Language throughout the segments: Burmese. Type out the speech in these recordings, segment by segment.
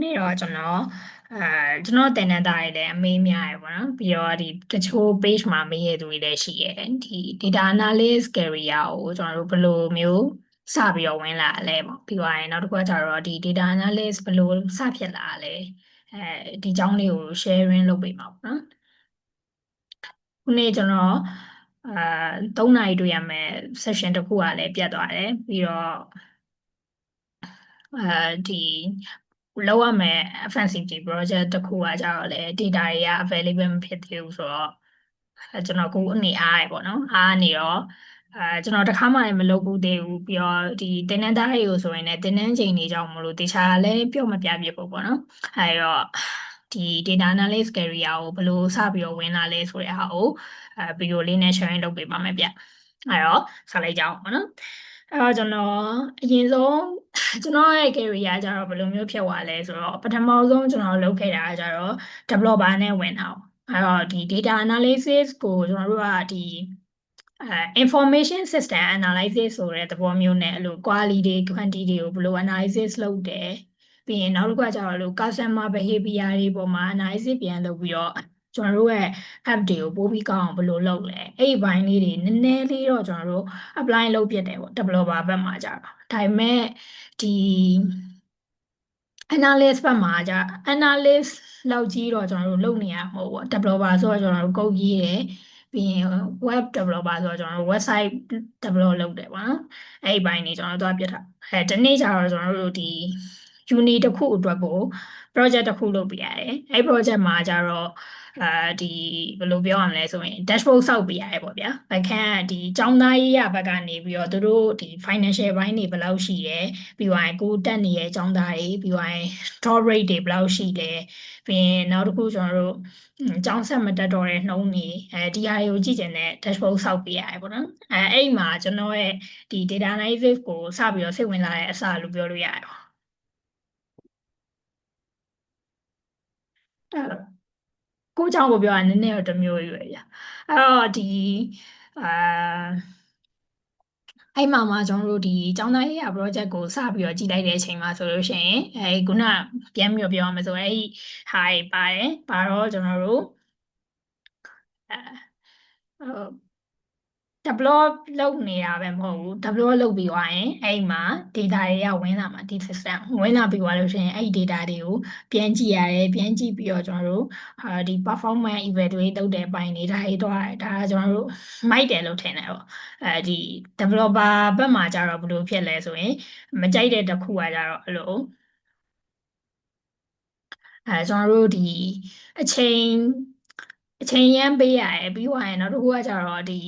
နေ့တော့ကျွန်တော်တင်တဲ့သားတွေလည်းအမေးများရယ်ပေါ့နော်ပြီးတော့ဒီတချို့ page မှာမေးရတဲ့သူတွေလည်းရှိရယ်ဒီ data analyst career ကိုကျွန်တော်တို့ဘယ်လိုမျိုးစပြီးတော့ဝင်လာလဲပေါ့ပြီးတော့ရင်နောက်တစ်ခုကကျတော့ဒီ data analyst ဘယ်လိုစဖြစ်လာလဲဒီအကြောင်းလေးကို sharing လုပ်ပေးမှာပေါ့နော်ခုနေ့ကျွန်တော်အာ3နာရီတွေ့ရမယ် session တစ်ခုကလည်းပြတ်သွားတယ်ပြီးတော့ ဒီလောက်ရမယ် offensive project တစ်ခုကကြတော့လေ data တွေက available မဖြစ်သေးဘူးဆိုတော့ကျွန်တော်အခုအနေအားရပေါ့နော်အားနေတော့ကျွန်တော်တခါမှလည်းမလုပ်ဘူးသေးဘူးပြီးတော့ဒီတင်နန်းသားတွေကိုဆိုရင်လည်းတင်နန်းချိန်တွေကြောင့်မလို့တခြားလည်းပြော့မပြပြဖို့ပေါ့နော်အဲတော့ဒီ data analyst career ကိုဘယ်လိုစပြီးတော့ဝင်လာလဲဆိုတဲ့ဟာကိုဗီဒီယိုလေးနဲ့ sharing လုပ်ပေးပါမယ်ဗျအဲတော့ဆက်လိုက်ကြအောင်ပေါ့နော်အဲ့တော့ကျွန်တော်အရင်ဆုံးကျွန်တော်ရဲ့ career ကကြတော့ဘယ်လိုမျိုးဖြစ်သွားလဲဆိုတော့ပထမဆုံးကျွန်တော်လုပ်ခဲ့တာကကြတော့ developer နဲ့ဝင်တာပေါ့အဲ့တော့ဒီ data analysis ကိုကျွန်တော်တို့ကဒီinformation system analysis ဆိုတဲ့သဘောမျိုးနဲ့အဲ့လို quality တွေ quantity တွေကိုဘယ်လို analysis လုပ်တယ်ပြီးရင်နောက်တစ်ခုကကျတော့လို့ customer behavior တွေပေါ်မှာ analysis ပြန်လုပ်ပြီးတော့ကျွန်တော်တို့ရဲ့ app တွေကိုပို့ပြီးကောင်းအောင်ဘယ်လိုလုပ်လဲအဲ့ဒီဘိုင်းလေးတွေနည်းနည်းလေးတော့ကျွန်တော်တို့ apply လုပ်ဖြစ်တယ်ပေါ့ developer ဘက်မှာကြတော့ဒါပေမဲ့ဒီ analyst ဘက်မှာanalyst လောက်ကြီးတော့ကျွန်တော်တို့လုပ်နေရမှာမဟုတ်ဘူး developer ဆိုတော့ကျွန်တော်တို့ code ရေးတယ်ပြီးရင် web developer ဆိုတော့ကျွန်တော်တို့ website develop လုပ်တယ်ပေါ့နော်အဲ့ဒီဘိုင်းနေကျွန်တော်တို့သွားပြတာဒီနေ့ကျတော့ကျွန်တော်တို့ဒီ uni တစ်ခုအတွက်ကို project တစ်ခုလုပ်ပြရတယ်အဲ့ project မှာကျတော့ဒီဘယ်လိုပြောရမလဲဆိုရင် dashboard ဆောက်ပြရတယ်ပေါ့ဗျာ။အခန်းကဒီចောင်းသားရေးရဘက်ကနေပြီးတော့သူတို့ဒီ financial ဘိုင်းတွေဘယ်လောက်ရှိတယ်ပြီးသွားရင်ကိုတက်နေရဲ့ចောင်းသားတွေပြီးသွားရင် drop rate တွေဘယ်လောက်ရှိလဲပြီးရင်နောက်တစ်ခုကျွန်တော်တို့ចောင်းဆက်မတက်တော့တဲ့နှုန်းတွေဒီဟာတွေကိုကြည့်ကျင်တဲ့ dashboard ဆောက်ပြရတယ်ပေါ့နော်အဲ့ဒီမှာကျွန်တော်ရဲ့ဒီ data analysis ကိုစပြီးတော့စိတ်ဝင်စားတဲ့အစလို့ပြောလို့ရတယ်ပေါ့အဲ့တော့ကိုယ့်အကြောင်းကိုပြောရရင်နည်းနည်းတော့တစ်မျိုးရွယ်ဗျအဲ့တော့ဒီအာအဲ့မှာကျွန်တော်တို့ဒီကျောင်းသားရေးရာ project ကိုစပြီးတော့ကြည့်လိုက်တဲ့အချိန်မှာဆိုလို့ရှိရင်ခုနပြန်ပြီးတော့ပြောရမယ်ဆိုရင်အဲ့ဟာတွေပါတယ်ပါတော့ကျွန်တော်တို့အဲဟို develop လုပ်နေတာပဲမဟုတ်ဘူး develop လုပ်ပြီးသွားရင်အဲ့မှာ data တွေကဝင်လာမှာဒီ system ဝင်လာပြီးသွားလို့ရှိရင်အဲ့ဒီ data တွေကိုပြန်ကြည့်ရတယ်ပြန်ကြည့်ပြီးတော့ကျွန်တော်တို့ဒီ performance evaluate လုပ်တဲ့အပိုင်းတွေဒါတွေတော့ဒါကကျွန်တော်တို့မိုက်တယ်လို့ထင်တယ်ပေါ့ဒီ developer ဘက်မှာကျတော့ဘယ်လိုဖြစ်လဲဆိုရင်မကြိုက်တဲ့တစ်ခုကကျတော့အဲ့လိုကျွန်တော်တို့ဒီအချိန်အချိန်ရမ်းပေးရတယ်ပြီးသွားရင်နောက်တစ်ခုကကျတော့ဒီ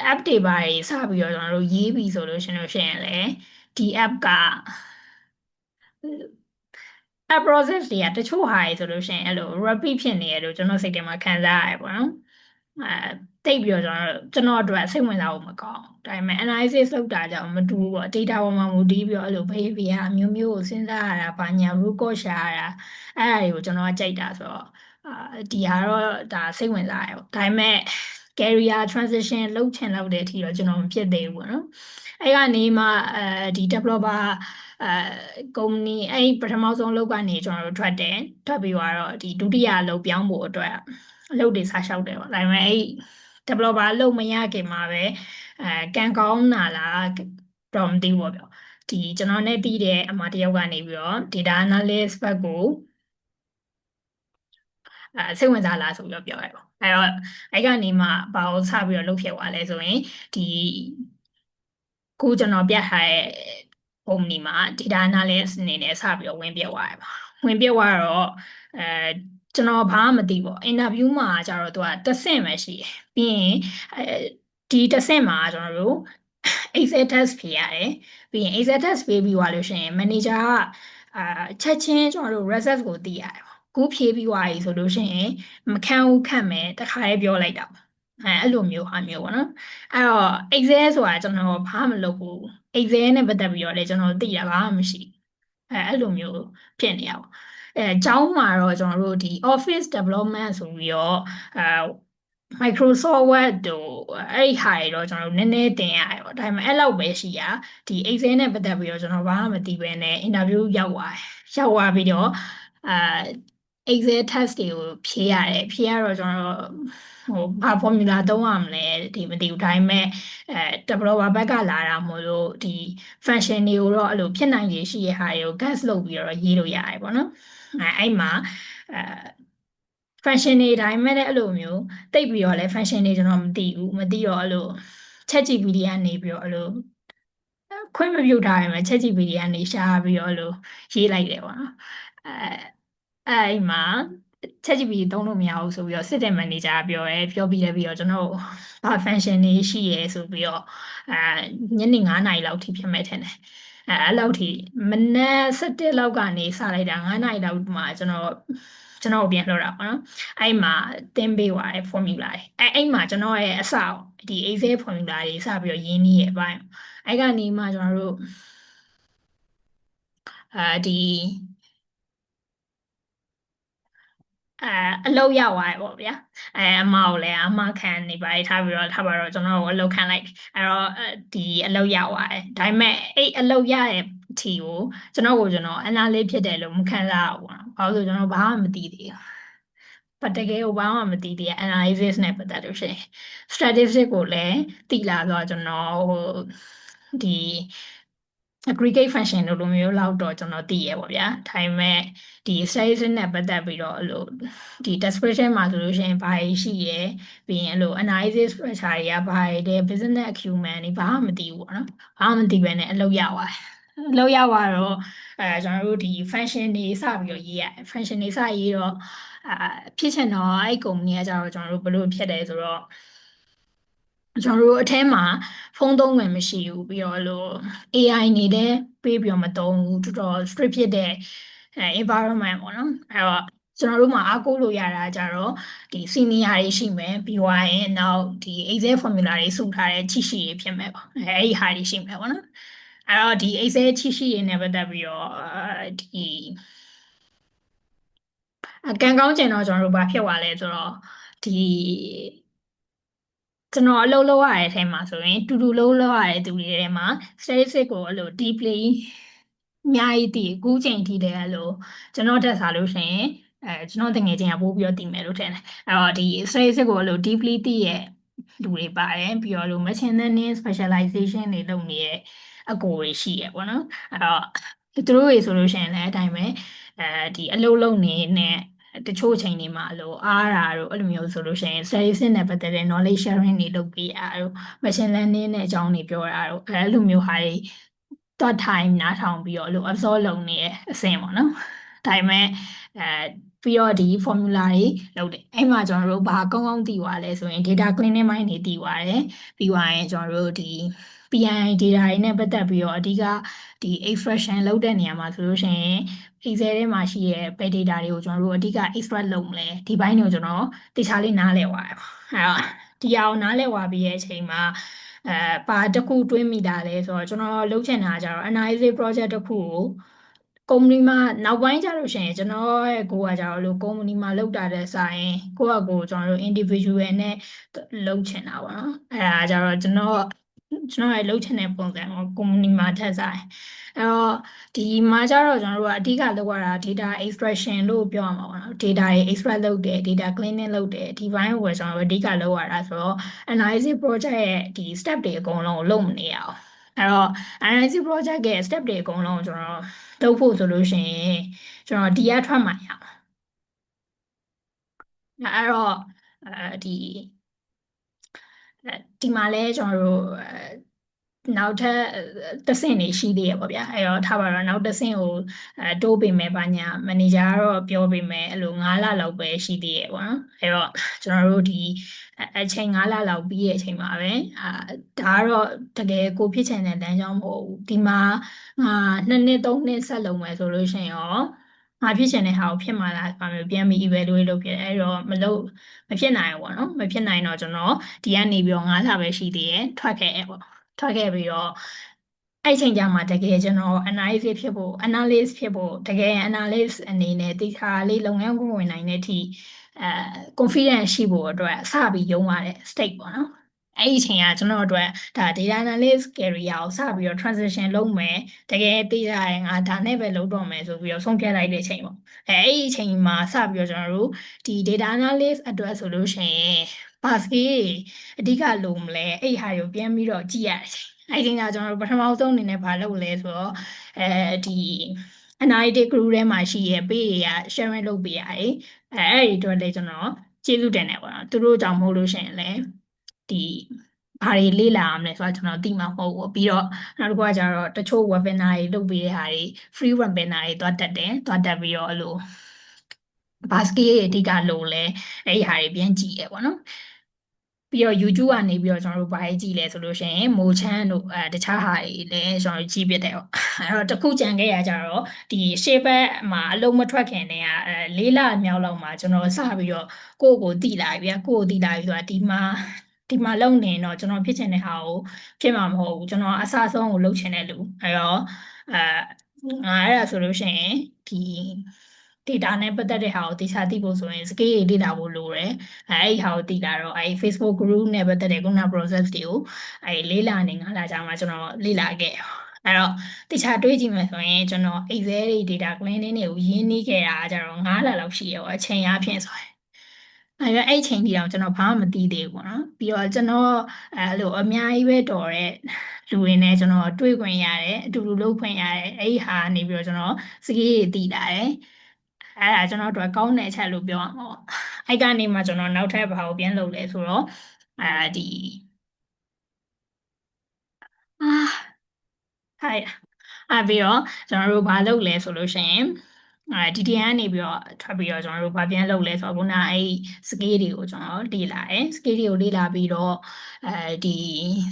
app တွေပါတွေစပြီးတော့ကျွန်တော်တို့ရေးပြီးဆိုလို့ရှိရင်လေဒီ app က app process တွေကတချို့ဟာတွေဆိုလို့ရှိရင်အဲ့လို repeat ဖြစ်နေရလို့ကျွန်တော်စိတ်ထဲမှာခံစားရတယ်ပေါ့နော်အဲတိတ်ပြီးတော့ကျွန်တော်အတွက်စိတ်ဝင်စားဖို့မကောင်းဒါပေမဲ့ analysis လုပ်တာကြောင့်မတူဘူးပေါ့ data ပေါ်မှာမူတည်ပြီးတော့အဲ့လို behavior အမျိုးမျိုးကိုစဉ်းစားရတာဘာညာ root cause ရှာရတာအဲ့ဒါတွေကိုကျွန်တော်ကကြိုက်တာဆိုတော့ဒီဟာတော့ဒါစိတ်ဝင်စားရပေါ့ဒါပေမဲ့ career transition လုပ်ချင်လောက်တဲ့အထိတော့ကျွန်တော်မဖြစ်သေးဘူးပေါ့နော်အဲ့ကနေမှဒီ developer အဲကုမ္ပဏီအဲ့ပထမဆုံးအလုပ်ကနေကျွန်တော်တို့ထွက်တယ်ထွက်ပြီးတော့ဒီဒုတိယအလုပ်ပြောင်းဖို့အတွက်အလုပ်တွေစလျှောက်တယ်ပေါ့ဒါပေမဲ့အဲ့ developer အလုပ်မရခင်မှာပဲကံကောင်းတာလားတော့မသိဘူးပေါ့ဗျဒီကျွန်တော်နဲ့ပြီးတဲ့အမတယောက်ကနေပြီးတော့ data analyst ဘက်ကိုစိတ်ဝင်စားလားဆိုပြီးတော့ပြောရဲပေါ့အဲ့တော့အဲ့ကနေမှဘာလို့စပြီးတော့လုပ်ဖြစ်သွားလဲဆိုရင်ဒီခုကျွန်တော်ပြထားတဲ့ကုမ္ပဏီမှာ data analyst အနေနဲ့စပြီးတော့ဝင်ပြသွားရပါဝင်ပြသွားတော့အဲကျွန်တော်ဘာမှမသိပေါ့ interview မှာကျတော့သူကတစ်ဆင့်ပဲရှိတယ်ပြီးရင်ဒီတစ်ဆင့်မှာကျွန်တော်တို့ Excel test ဖြေရတယ်ပြီးရင် Excel test ပေးပြီးသွားလို့ရှိရင် manager ကချက်ချင်းကျွန်တော်တို့ result ကိုသိရတယ်ပေါ့ခုဖြေပြီးသွားပြီဆိုလို့ရှိရင်မခံဘူးခန့်မယ်တခါလေးပြောလိုက်တာပေါ့အဲ့လိုမျိုးဟာမျိုးပေါ့နော်အဲ့တော့ Excel ဆိုတာကျွန်တော်ဘာမှမလုပ်ဘူး Excel နဲ့ပတ်သက်ပြီးတော့လည်းကျွန်တော်သိတာဘာမှမရှိအဲ့လိုမျိုးဖြစ်နေရပါကျောင်းမှာတော့ကျွန်တော်တို့ဒီ Office Development ဆိုပြီးတော့အဲ Microsoft Word တို့အဲ့ဒီဟာတွေတော့ကျွန်တော်တို့နည်းနည်းသင်ရတယ်ပေါ့ဒါပေမဲ့အဲ့လောက်ပဲရှိရဒီ Excel နဲ့ပတ်သက်ပြီးတော့ကျွန်တော်ဘာမှမသိဘဲနဲ့ interview ရောက်သွားတယ်ရောက်သွားပြီးတော့ အာ Excel test တွေကိုဖြေရတယ်ဖြေရတော့ကျွန်တော်ဘာ formula သုံးရမလဲဒီမသိဘူးဒါပေမဲ့developer ဘက်ကလာတာမို့လို့ဒီ function တွေကိုတော့အဲ့လိုဖြစ်နိုင်ခြေရှိတဲ့ဟာတွေကို guess လုပ်ပြီးတော့ရေးလို့ရတယ်ပေါ့နော်အဲ့မှာအဲ function တွေဒါပေမဲ့လည်းအဲ့လိုမျိုးတိတ်ပြီးတော့လဲ function တွေကျွန်တော်မသိဘူးမသိတော့အဲ့လို ChatGPT ကနေပြီးတော့အဲ့လိုခွင့်မပြုထားရင် ChatGPT ကနေရှာပြီးတော့အဲ့လိုရေးလိုက်တယ်ပေါ့နော်အဲအဲ့မှာ ChatGPT သုံးလို့မရဘူးဆိုပြီးတော့ system manager ကပြောရဲပြောပြီးလည်းပြီးတော့ကျွန်တော်ဘာ function တွေရှိရဲဆိုပြီးတော့အဲညနေ9နာရီလောက်ထိဖြစ်မဲ့ထင်တယ်အဲ့လောက်ထိမနက်7လောက်ကနေစလိုက်တာ9နာရီလောက်မှကျွန်တော်ကိုပြန်လှော်တာပေါ့နော်အဲ့မှာသင်ပေးသွားတဲ့ formula တွေအဲ့မှာကျွန်တော်ရဲ့အစဒီ Excel formula တွေစပြီးတော့ရင်းနှီးရဲ့အပိုင်းအဲ့ကနေမှကျွန်တော်တို့ဒီအလုပ်ရောက်သွားတယ်ပေါ့ဗျာအမကိုလည်းအမခံနေပါထားပြီးတော့ထားပါတော့ကျွန်တော်ကိုအလုပ်ခံလိုက်အဲ့တော့ဒီအလုပ်ရောက်သွားတယ်ဒါပေမဲ့အဲ့အလုပ်ရတဲ့အထိကိုကျွန်တော်အနာလေးဖြစ်တယ်လို့မခံစားဘူးပေါ့ဘာလို့ဆိုကျွန်တော်ဘာမှမသိသေးဘူးဘာတကယ်ကိုဘာမှမသိသေးတဲ့ analysis နဲ့ပတ်သက်လို့ရှိရင် statistic ကိုလည်းသိလာတော့ကျွန်တော်ဟိုဒီ aggregate function တို့လိုမျိုးလောက်တော့ကျွန်တော်သိရပါဗျာဒါပေမဲ့ဒီ statistic နဲ့ပတ်သက်ပြီးတော့အဲ့လိုဒီ description မှာဆိုလို့ရှိရင်ဘာရှိရယ်ပြီးရင်အဲ့လို analysis pressure တွေကဘာတွေလဲ business acumen တွေဘာမှမသိဘူးပေါ့နော်ဘာမှမသိဘဲနဲ့အလုပ်ရသွားတယ်အလုပ်ရသွားတော့ကျွန်တော်တို့ဒီ function တွေစပြီးတော့ရေးရတယ် function တွေစရေးတော့ဖြစ်ချင်တော့အဲ့ company ကကြတော့ကျွန်တော်တို့ဘယ်လိုဖြစ်တယ်ဆိုတော့ကျွန်တော်တို့အထဲမှာဖုန်းသုံးဝင်မရှိဘူးပြီးတော့လို့ AI နေတဲ့ပေးပြီးတော့မသုံးဘူးတော်တော် strict ဖြစ်တဲ့environment ပေါ့နော်အဲ့တော့ကျွန်တော်တို့မှာအားကိုးလို့ရတာကြတော့ဒီ senior တွေရှိမယ်ပြီးွားရင်နောက်ဒီ Excel formula တွေစုထားတဲ့ချိရှိတွေဖြစ်မယ်ပေါ့အဲ့ဒီဟာတွေရှိမယ်ပေါ့နော်အဲ့တော့ဒီ Excel ချိရှိတွေနဲ့ပတ်သက်ပြီးတော့ဒီကံကောင်းကျင်တော့ကျွန်တော်တို့ဘာဖြစ်သွားလဲဆိုတော့ဒီကျွန်တော်အလုပ်လုပ်ရတဲ့အချိန်မှာဆိုရင်တူတူလုပ်ရတဲ့သူတွေထဲမှာ statistic ကိုအဲ့လို deeply အများကြီးတည်အခုချိန်ထိတည်းအဲ့လိုကျွန်တော်တက်စားလို့ရှိရင်ကျွန်တော်တကယ်ချင်းကပို့ပြီးတော့တည်မယ်လို့ထင်တယ်အဲ့တော့ဒီ statistic ကိုအဲ့လို deeply တည်ရဲ့လူတွေပါတယ်ပြီးတော့လို့ machine learning specialization တွေလုပ်နေရဲ့အကိုတွေရှိရပေါ့နော်အဲ့တော့သူတို့တွေဆိုလို့ရှိရင်လည်းအတိုင်းပဲဒီအလုပ်လုပ်နေတဲ့တချို့အချိန်တွေမှာအဲ့လိုအားတာတို့အဲ့လိုမျိုးဆိုလို့ရှိရင် statistics နဲ့ပတ်သက်တဲ့ knowledge sharing တွေလုပ်ပေးတာတို့ machine learning နဲ့အကြောင်းတွေပြောတာတို့အဲ့လိုမျိုးဟာတွေတော့ time နားထောင်ပြီးတော့အဲ့လို absorb လုပ်နေရဲ့အဆင့်ပေါ့နော်ဒါပေမဲ့ပြီးတော့ဒီ formula တွေလုပ်တယ်အဲ့မှာကျွန်တော်တို့ဘာကောင်းကောင်းသိသွားလဲဆိုရင် data cleaning ပိုင်းတွေသိသွားတယ်ပြီးသွားရင်ကျွန်တော်တို့ဒီ PI data တွေနဲ့ပတ်သက်ပြီးတော့အဓိကဒီ extraction လုပ်တဲ့နေရာမှာဆိုလို့ရှိရင် Excel ထဲမှာရှိတဲ့ big data တွေကိုကျွန်တော်တို့အဓိက extract လုပ်မလဲဒီဘိုင်းတွေကိုကျွန်တော်တခြားလေးနားလည်သွားတယ်ပေါ့အဲ့တော့ဒီအောင်နားလည်သွားပြီးရဲ့အချိန်မှာပါတစ်ခုတွေးမိတာလဲဆိုတော့ကျွန်တော်လုပ်ချင်တာကြတော့ analysis project တစ်ခုကိုကုမ္ပဏီမှာနောက်ပိုင်းကျလို့ရှိရင်ကျွန်တော်ရဲ့ကိုကကြတော့လို့ကုမ္ပဏီမှာလုပ်တာတဲ့ဆိုင်ကိုယ့်အကိုကျွန်တော်တို့ individual နဲ့လုပ်ချင်တာပေါ့နော်အဲ့ဒါကြတော့ကျွန်တော်ရဲ့လုပ်ချင်တဲ့ပုံစံကိုကုမ္ပဏီမှာထက်ဆိုင်အဲ့တော့ဒီမှာကျတော့ကျွန်တော်တို့ကအဓိကလုပ်ရတာ data extraction လို့ပြောရမှာပေါ့နော် data တွေ extract လုပ်တယ် data cleaning လုပ်တယ်ဒီဘိုင်းကိုကျွန်တော်တို့အဓိကလုပ်ရတာဆိုတော့ analysis project ရဲ့ဒီ step တွေအကုန်လုံးကိုလုပ်မနေရအောင်အဲ့တော့ analysis project ရဲ့ step တွေအကုန်လုံးကိုကျွန်တော်လုပ်ဖို့ဆိုလို့ရှိရင်ကျွန်တော်ဒီရထွက်မှာရအောင်အဲ့တော့ဒီဒီမှာလဲကျွန်တော်တို့နောက်ထပ်တစ်ဆင့်နေရှိသေးရပေါ့ဗျာအဲ့တော့ထားပါတော့နောက်တစ်ဆင့်ကိုတိုးပေးမယ်ပါညာမန်နေဂျာကတော့ပြောပေးမယ်အဲ့လို9လလောက်ပဲရှိသေးရပေါ့နော်အဲ့တော့ကျွန်တော်တို့ဒီအချိန်9လလောက်ပြီးရဲ့အချိန်မှာပဲဒါကတော့တကယ်ကိုဖြစ်ချင်တဲ့လမ်းကြောင်းမဟုတ်ဘူးဒီမှာ2နှစ်3နှစ်ဆက်လုပ်မယ်ဆိုလို့ရှိရင်ရောငါဖြစ်ချင်တဲ့ဟာကိုဖြစ်မှာလားဘာမျိုးပြန်ပြီး evaluate လုပ်ပြတယ်အဲ့တော့မဖြစ်နိုင်ဘူးပေါ့နော်မဖြစ်နိုင်တော့ကျွန်တော်ဒီကနေပြီးတော့9လပဲရှိသေးတယ်ထွက်ခဲ့ပေါ့ထွက်ခဲ့ပြီးတော့အဲ့ချိန်ကျမှတကယ်ကျွန်တော် analysis ဖြစ်ဖို့ analyst ဖြစ်ဖို့တကယ် analyst အနေနဲ့တိကျလေးလုပ်ငန်းဝင်နိုင်တဲ့အထိconfidence ရှိဖို့အတွက်စပြီးရုံးရတဲ့ state ပေါ့နော် အဲ့ဒီအချိန်ကကျွန်တော်တို့ဒါ data analyst career ကိုစပြီးတော့ transition လုပ်မယ်တကယ်သိရတယ်ငါဒါနဲ့ပဲလုပ်တော့မယ်ဆိုပြီးတော့ဆုံးဖြတ်လိုက်တဲ့အချိန်ပေါ့အဲ့ဒီအချိန်မှာစပြီးတော့ကျွန်တော်တို့ဒီ data analyst အတွက်ဆိုလို့ရှိရင်ဘာ skill အဓိကလိုမလဲအဲ့ဒီဟာကိုပြန်ပြီးတော့ကြည့်ရတယ်အဲ့ဒီကကျွန်တော်တို့ပထမဆုံးအနေနဲ့ဘာလုပ်လဲဆိုတော့ဒီ analytic group ထဲမှာရှိရဲ့ page တွေက sharing လုပ်ပေးရတယ်အဲ့ဒီအတွက်လည်းကျွန်တော်ကျေးဇူးတင်တယ်ပေါ့နော်သူတို့ကြောင့်မဟုတ်လို့ရှိရင်လည်းဒီဘာတွေလေ့လာရမလဲဆိုတာကျွန်တော်သိမှာမဟုတ်ဘူးပြီးတော့နောက်တစ်ခုကကျတော့တချို့ webinar တွေလုပ်ပေးတဲ့ဟာတွေ free webinar တွေသွားတက်တယ်သွားတက်ပြီးတော့အဲ့လိုဘာစကေးအဓိကလိုလဲအဲ့ဒီဟာတွေပြန်ကြည့်ရပေါ့နော်ပြီးတော့ YouTube ကနေပြီးတော့ကျွန်တော်တို့ဘာကြီးကြည့်လဲဆိုလို့ရှိရင်မိုချမ်းတို့တခြားဟာတွေလည်းကျွန်တော်ကြည့်ပြတယ်ပေါ့အဲ့တော့တစ်ခုကြံခဲ့ရကြတော့ဒီရှေ့ဘက်မှာအလုံးမထွက်ခင်တည်းက၄လမြောက်လောက်မှာကျွန်တော်စပြီးတော့ကိုယ့်ကိုယ်တည်လာပြီကိုယ့်ကိုယ်တည်လာပြီဆိုတာဒီမှာလုံနေတော့ကျွန်တော်ဖြစ်ချင်တဲ့ဟာကိုဖြစ်မှာမဟုတ်ဘူးကျွန်တော်အဆအဆုံးကိုလုပ်ချင်တဲ့လူအဲ့တော့အဲငါအဲ့ဒါဆိုလို့ရှိရင်ဒီ data နဲ့ပတ်သက်တဲ့ဟာကိုသေချာသိဖို့ဆိုရင် scale တွေလေ့လာဖို့လိုတယ်အဲ့ဒီဟာကိုသိလာတော့အဲ့ Facebook group နဲ့ပတ်သက်တဲ့ခုန process တွေကိုအဲ့လေးလာနေငါလာကြမှာကျွန်တော်လေ့လာခဲ့အဲ့တော့တခြားတွေးကြည့်မယ်ဆိုရင်ကျွန်တော် Excel တွေ data cleaning တွေကိုရင်းနှီးခဲ့တာကြတော့9လလောက်ရှိရောအချိန်အားဖြင့်ဆိုရင်အဲ့ချိန်ဒီတော့ကျွန်တော်ဘာမှမသိသေးဘူးပေါ့နော်ပြီးတော့ကျွန်တော်အဲ့လိုအများကြီးပဲတော်တဲ့လူတွေနဲ့ကျွန်တော်တွေ့ခွင့်ရတယ်အတူတူလုပ်ခွင့်ရတယ်အဲ့ဒီဟာနေပြီးတော့ကျွန်တော်စကေးတွေတည်လာတယ်အဲ့ဒါကျွန်တော်တို့ကောင်းတဲ့အချက်လို့ပြောအောင်ပေါ့အဲ့ကနေမှကျွန်တော်နောက်ထပ်ဘာကိုပြန်လုပ်လဲဆိုတော့ဒီအာဟိုက်ပြီးတော့ကျွန်တော်တို့ဘာလုပ်လဲဆိုလို့ရှိရင်DTN ကနေပြီးတော့ထွက်ပြီးတော့ကျွန်တော်တို့ဘာပြန်လုပ်လဲဆိုတော့ခုနအဲ့ scale တွေကိုကျွန်တော်လေ့လာတယ် scale တွေကိုလေ့လာပြီးတော့ဒီ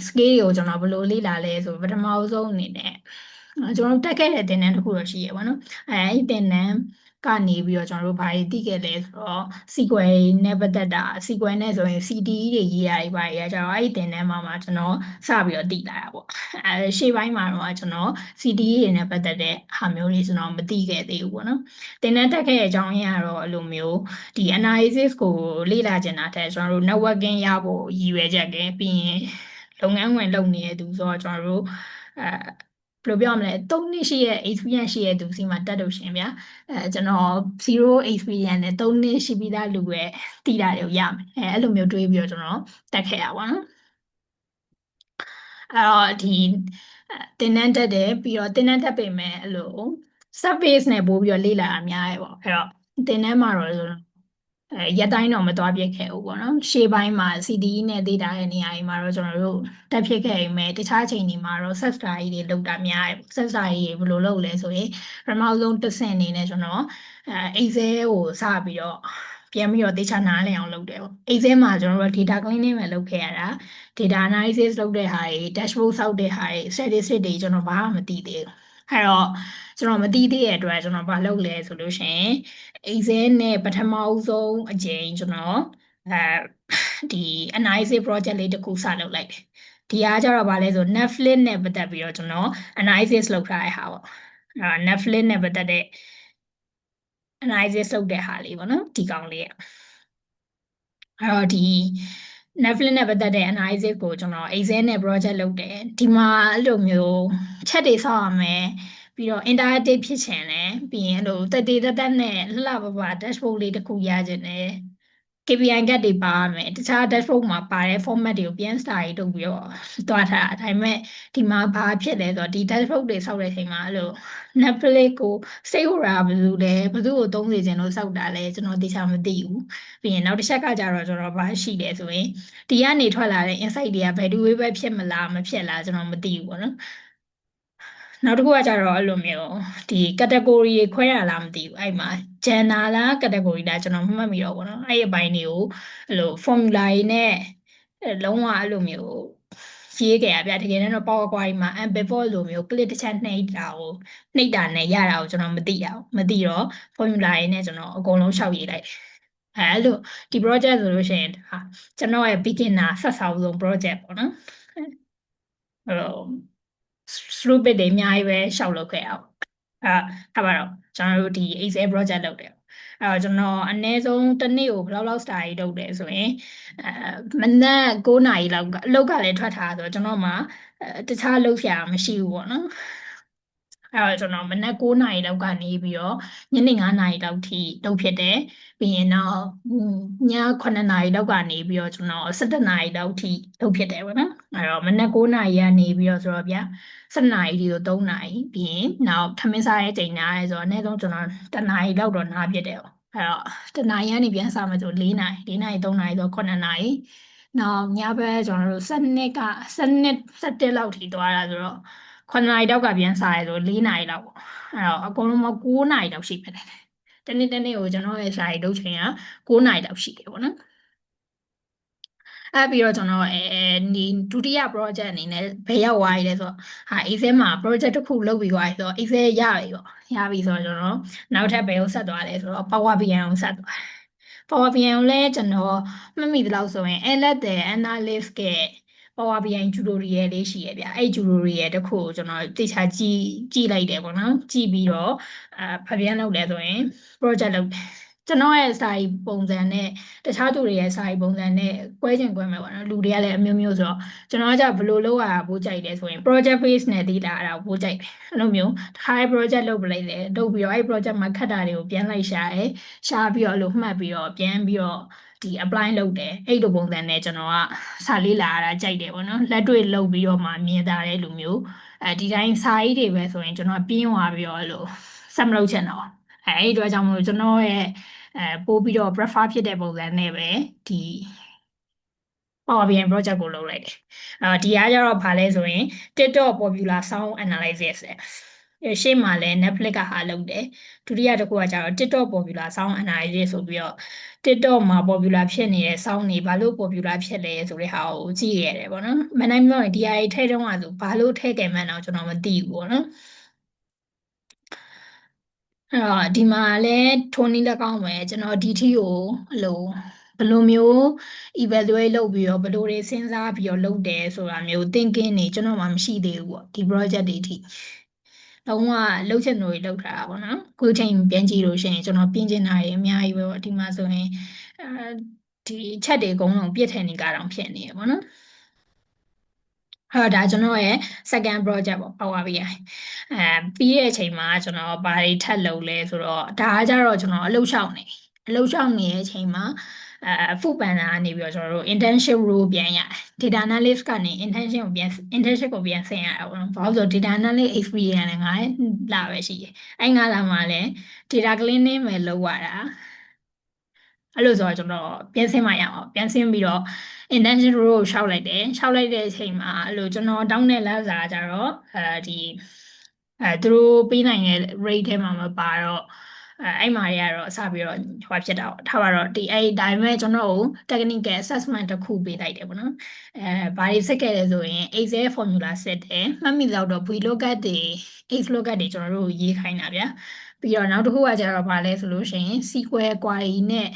scale တွေကိုကျွန်တော်ဘယ်လိုလေ့လာလဲဆိုပထမဆုံးအနေနဲ့ကျွန်တော်တို့တက်ခဲ့တဲ့သင်တန်းတစ်ခုတော့ရှိရပါတော့အဲ့ဒီသင်တန်းကနေပြီးတော့ကျွန်တော်တို့ဘာတွေသိခဲ့လဲဆိုတော့ SQL နဲ့ပတ်သက်တာ SQL နဲ့ဆိုရင် CTE တွေရေးရတယ်ဘာတွေရကြတော့အဲ့ဒီသင်တန်းမှာကျွန်တော်စပြီးတော့သိလာတာပေါ့ရှေ့ပိုင်းမှာတော့ကျွန်တော် CTE တွေနဲ့ပတ်သက်တဲ့ဟာမျိုးတွေကျွန်တော်မသိခဲ့သေးဘူးပေါ့နော်သင်တန်းတက်ခဲ့တဲ့အကြောင်းရင်းကတော့အဲ့လိုမျိုးဒီ analysis ကိုလေ့လာချင်တာတဲ့ကျွန်တော်တို့ networking ရဖို့ရည်ရွယ်ချက်ကပြီးရင်လုပ်ငန်းဝင်လုပ်နေတဲ့သူဆိုတော့ကျွန်တော်တို့ဘယ်လိုပြောရမလဲ3နှစ်ရှိရဲ့ experience ရှိရဲ့သူစီမှာတက်လို့ရှင်ဗျာကျွန်တော်0 experience နဲ့3နှစ်ရှိပြီးသားလူရဲ့တည်တာတွေကိုရမယ်အဲ့လိုမျိုးတွေးပြီးတော့ကျွန်တော်တက်ခဲ့ရပါတော့အဲ့တော့ဒီသင်တန်းတက်တယ်ပြီးတော့သင်တန်းတက်ပေမဲ့အဲ့လို surface နဲ့ပို့ပြီးတော့လေ့လာရများရပေါ့အဲ့တော့သင်တန်းမှာတော့ရက်တိုင်းတော့မသွားပြစ်ခဲ့ဘူးပေါ့နော်ရှေ့ပိုင်းမှာ CDE နဲ့ဒေတာတဲ့နေရာတွေမှာတော့ကျွန်တော်တို့တက်ဖြစ်ခဲ့ရင်ပဲတခြားချိန်တွေမှာတော့ set study တွေလုပ်တာများတယ် set study တွေဘယ်လိုလုပ်လဲဆိုရင်ပထမဆုံးတစ်ဆင့်အနေနဲ့ကျွန်တော်Excel ကိုစပြီးတော့ပြန်ပြီးတော့ဒေတာနားလည်အောင်လုပ်တယ်ပေါ့ Excel မှာကျွန်တော်တို့ data cleaning ပဲလုပ်ခဲ့ရတာ data analysis လုပ်တဲ့ဟာတွေ dashboard ဆောက်တဲ့ဟာတွေ statistics တွေကျွန်တော်ဘာမှမသိသေးဘူးအဲ့တော့ကျွန်တော်မသိသေးတဲ့အတွက်ကျွန်တော်ဘာလုပ်လဲဆိုလို့ရှိရင် Excel နဲ့ပထမဆုံးအကြိမ်ကျွန်တော်ဒီ analysis project လေးတစ်ခုစလုပ်လိုက်တယ်ဒီအားကြတော့ဗာလဲဆို Netflix နဲ့ပတ်သက်ပြီးတော့ကျွန်တော် analysis လုပ်ထားတဲ့ဟာပေါ့Netflix နဲ့ပတ်သက်တဲ့ analysis လုပ်တဲ့ဟာလေးပေါ့နော်ဒီကောင်လေးအဲ့တော့ဒီ Netflix နဲ့ပတ်သက်တဲ့ analysis ကိုကျွန်တော် Excel နဲ့ project လုပ်တယ်ဒီမှာအဲ့လိုမျိုးချက်တွေဆောက်ရမယ်ပြီးတော့ interactive ဖြစ်ချင်တယ်ပြီးရင်အဲ့လိုတက်တေးတက်တက်နဲ့လှလှပပ dashboard လေးတစ်ခုရချင်တယ် KPI ကတ်တွေပါရမယ်တခြား dashboard မှာပါတဲ့ format တွေကိုပြန် study လုပ်ပြီးတော့သွားထားတာဒါပေမဲ့ဒီမှာဘာဖြစ်လဲဆိုတော့ဒီ dashboard တွေဆောက်တဲ့အချိန်မှာအဲ့လို Netflix ကို stakeholder ဘယ်သူလဲဘယ်သူ့ကိုသုံးစေချင်လို့ဆောက်တာလဲကျွန်တော်သေချာမသိဘူးပြီးရင်နောက်တစ်ချက်ကကြတော့ကျွန်တော်ဘာရှိလဲဆိုရင်ဒီကနေထွက်လာတဲ့ insight တွေကဘယ်သူပဲဖြစ်မလားမဖြစ်လားကျွန်တော်မသိဘူးပေါ့နော်နောက်တစ်ခုကကြတော့အဲ့လိုမျိုးဒီ category တွေခွဲရလားမသိဘူးအဲ့မှာ gender လား category လားကျွန်တော်မမှတ်မိတော့ဘူးเนาะအဲ့ဒီအပိုင်းတွေကိုအဲ့လို formula တွေနဲ့လုံးဝအဲ့လိုမျိုးရေးကြရဗျတကယ်တော့ PowerPoint မှာ ambivert လိုမျိုး click တစ်ချက်နှိပ်တာနဲ့ရတာကိုကျွန်တော်မသိတော့ formula တွေနဲ့ကျွန်တော်အကုန်လုံးရှောက်ရေးလိုက်တယ်အဲ့လိုဒီ project ဆိုလို့ရှိရင်ဟာကျွန်တော်ရဲ့ beginner ဆက်ဆောင်ဆုံး project ပေါ့နော်အဲ့လို stupid တွေအများကြီးပဲရှောက်လုပ်ခဲ့အောင်ထားပါတော့ကျွန်တော်တို့ဒီ Excel project လုပ်တယ် အဲ့တော့ကျွန်တော်အနည်းဆုံးတစ်နေ့ကိုဘယ်လောက်စတာကြီးလုပ်တယ်ဆိုရင်အဲမနက်9နာရီလောက်ကအလုပ်ကလည်းထွက်ထားဆိုတော့ကျွန်တော်မှတခြားလုပ်ဆရာမရှိဘူးပေါ့နော်အဲ့တော့ကျွန်တော်မနက်9နာရီလောက်ကနေပြီးတော့ညနေ9နာရီလောက်ထိလုပ်ဖြစ်တယ်ပြီးရင်တော့ည9နာရီလောက်ကနေပြီးတော့ကျွန်တော်17နာရီလောက်ထိလုပ်ဖြစ်တယ်ပေါ့နော်အဲ့တော့မနက်9နာရီကနေပြီးတော့ဆိုတော့ဗျာ7နာရီဒီကို3နာရီပြီးရင်နောက်ထမင်းစားရဲ့ချိန်ညာရဲဆိုတော့အနည်းဆုံးကျွန်တော်1နာရီလောက်တော့နားဖြစ်တယ်ပေါ့အဲ့တော့1နာရီကနေပြန်စားမှဆို4နာရီ4နာရီ3နာရီဆို9နာရီနောက်ညဘက်ကျွန်တော်တို့7 လောက်ထိသွားတာဆိုတော့9နာရီတောက်ကပြန်စားရဲဆို4နာရီလောက်ပေါ့အဲ့တော့အကုန်လုံး9နာရီလောက်ရှိဖြစ်တယ်တနေ့ကိုကျွန်တော်ရဲ့စာရီလုပ်ချိန်က9နာရီလောက်ရှိတယ်ပေါ့နော်အဲ့ပြီးတော့ကျွန်တော်ဒီဒုတိယ project အနေနဲ့ဘယ်ရောက်သွားရလဲဆိုတော့ဟာ Excel မှာ project တစ်ခုလုပ်ပြီးသွားပြီဆိုတော့ Excel ရပြီပေါ့ရပြီဆိုတော့ကျွန်တော်နောက်ထပ်ဘယ်ကိုဆက်သွားလဲဆိုတော့ Power BI ကိုဆက်သွားတယ် Power BI ကိုလည်းကျွန်တော်မှတ်မိသလောက်ဆိုရင် Analyst Analyst က Power BI tutorial လေးရှိရဗျအဲ့ tutorial တစ်ခုကိုကျွန်တော်တေချာကြည့်လိုက်တယ်ပေါ့နော်ကြည့်ပြီးတော့ဖတ်ပြန်လုပ်တယ်ဆိုရင် project လုပ်တယ်ကျွန်တော်ရဲ့စာရီပုံစံနဲ့တခြားသူတွေရဲ့စာရီပုံစံနဲ့ကွဲချင်ကွဲမယ်ပေါ့နော်လူတွေကလည်းအမျိုးမျိုးဆိုတော့ကျွန်တော်ကဘယ်လိုလုပ်ရတာဘိုးကြိုက်တယ်ဆိုရင် project base နဲ့တည်တာအဲ့ဒါဘိုးကြိုက်တယ်အဲ့လိုမျိုးတစ်ခါ project လုပ်ပလိုက်တယ်လုပ်ပြီးတော့အဲ့ project မှာခက်တာတွေကိုပြန်လိုက်ရှာပြီးတော့အဲ့လိုမှတ်ပြီးတော့ပြန်ပြီးတော့ဒီ apply လုပ်တယ်အဲ့လိုပုံစံနဲ့ကျွန်တော်ကစာလေးလာတာကြိုက်တယ်ပေါ့နော်လက်တွေ့လုပ်ပြီးတော့မှမြင်တာတဲ့လူမျိုးဒီတိုင်းစာရေးတွေပဲဆိုရင်ကျွန်တော်ပြင်းသွားပြီးတော့အဲ့လိုဆက်မလုပ်ချင်တော့အဲ့ဒီအတွက်ကြောင့်မလို့ကျွန်တော်ရဲ့ပို့ပြီးတော့ prefer ဖြစ်တဲ့ပုံစံနဲ့ပဲဒီ Power BI project ကိုလုပ်လိုက်တယ်ဒီအားကြတော့ဗာလဲဆိုရင် TikTok popular sound analysis ရှေ့မှာလဲ Netflix ကဟာလုပ်တယ်ဒုတိယတစ်ခုကကျတော့ TikTok popular sound analysis ဆိုပြီးတော့ TikTok မှာ popular ဖြစ်နေတဲ့ sound တွေဘာလို့ popular ဖြစ်လဲဆိုတဲ့ဟာကိုကြည့်ရတယ်ပေါ့နော်မနိုင်ပြောရင်ဒီဟာတွေထည့်တုံးကဆိုဘာလို့ထည့်ကြမှန်းတော့ကျွန်တော်မသိဘူးပေါ့နော်အဲ့တော့ဒီမှာလည်းထိုနည်း၎င်းပဲကျွန်တော်ဒီထီကိုအလိုဘယ်လိုမျိုး evaluate လုပ်ပြီးတော့ဘယ်လိုတွေစဉ်းစားပြီးတော့လုပ်တယ်ဆိုတာမျိုး thinking တွေကျွန်တော်မှမရှိသေးဘူးပေါ့ဒီ project တွေအထိတော့ကလှုပ်ချင်လို့လှုပ်ထားတာပေါ့နော်ခုချိန်ပြန်ကြည့်လို့ရှိရင်ကျွန်တော်ပြင်ကျင်တာတွေအများကြီးပဲပေါ့ဒီမှာဆိုရင်အဲဒီချက်တွေအကုန်လုံးပြည့်ထည့်နေကြအောင်ဖြစ်နေရပေါ့နော်ဒါကျွန်တော်ရဲ့ second project ပေါ့ Power BI ပြီးတဲ့အချိန်မှာကျွန်တော်ဘာတွေထပ်လုပ်လဲဆိုတော့ဒါကကြတော့ကျွန်တော်အလုပ်ရှောက်နေတဲ့အချိန်မှာFood Panda ကနေပြီးတော့ကျွန်တော်တို့ internship role ပြန်ရတယ် data analyst ကနေ internship ကိုပြန်ဆင်းရတာပေါ့နော်ဘာလို့ဆို data analyst experience လည်း9လပဲရှိတယ်အဲ့9လမှာလည်း data cleaning ပဲလုပ်ရတာအဲ့လိုဆိုတော့ကျွန်တော်ပြန်ဆင်းမှရအောင်ပြန်ဆင်းပြီးတော့ internship role ကိုရှောက်လိုက်တယ်ရှောက်လိုက်တဲ့အချိန်မှာအဲ့လိုကျွန်တော်တောင်းတဲ့လစာကြတော့ဒီသူတို့ပေးနိုင်တဲ့ rate ထဲမှာမပါတော့အဲ့မှာတွေကတော့အစပြီးတော့ဟိုဖြစ်တာပေါ့ထားပါတော့ဒီအဲ့ဒါပေမဲ့ကျွန်တော်ကို technical assessment တစ်ခုပေးလိုက်တယ်ပေါ့နော်ဘာတွေစစ်ခဲ့လဲဆိုရင် Excel formula စစ်တယ်မှတ်မိတော့ VLOOKUP တွေ XLOOKUP တွေကျွန်တော်တို့ရေးခိုင်းတာဗျာပြီးတော့နောက်တစ်ခုကကျတော့ဗာလဲဆိုလို့ရှိရင် SQL query နဲ့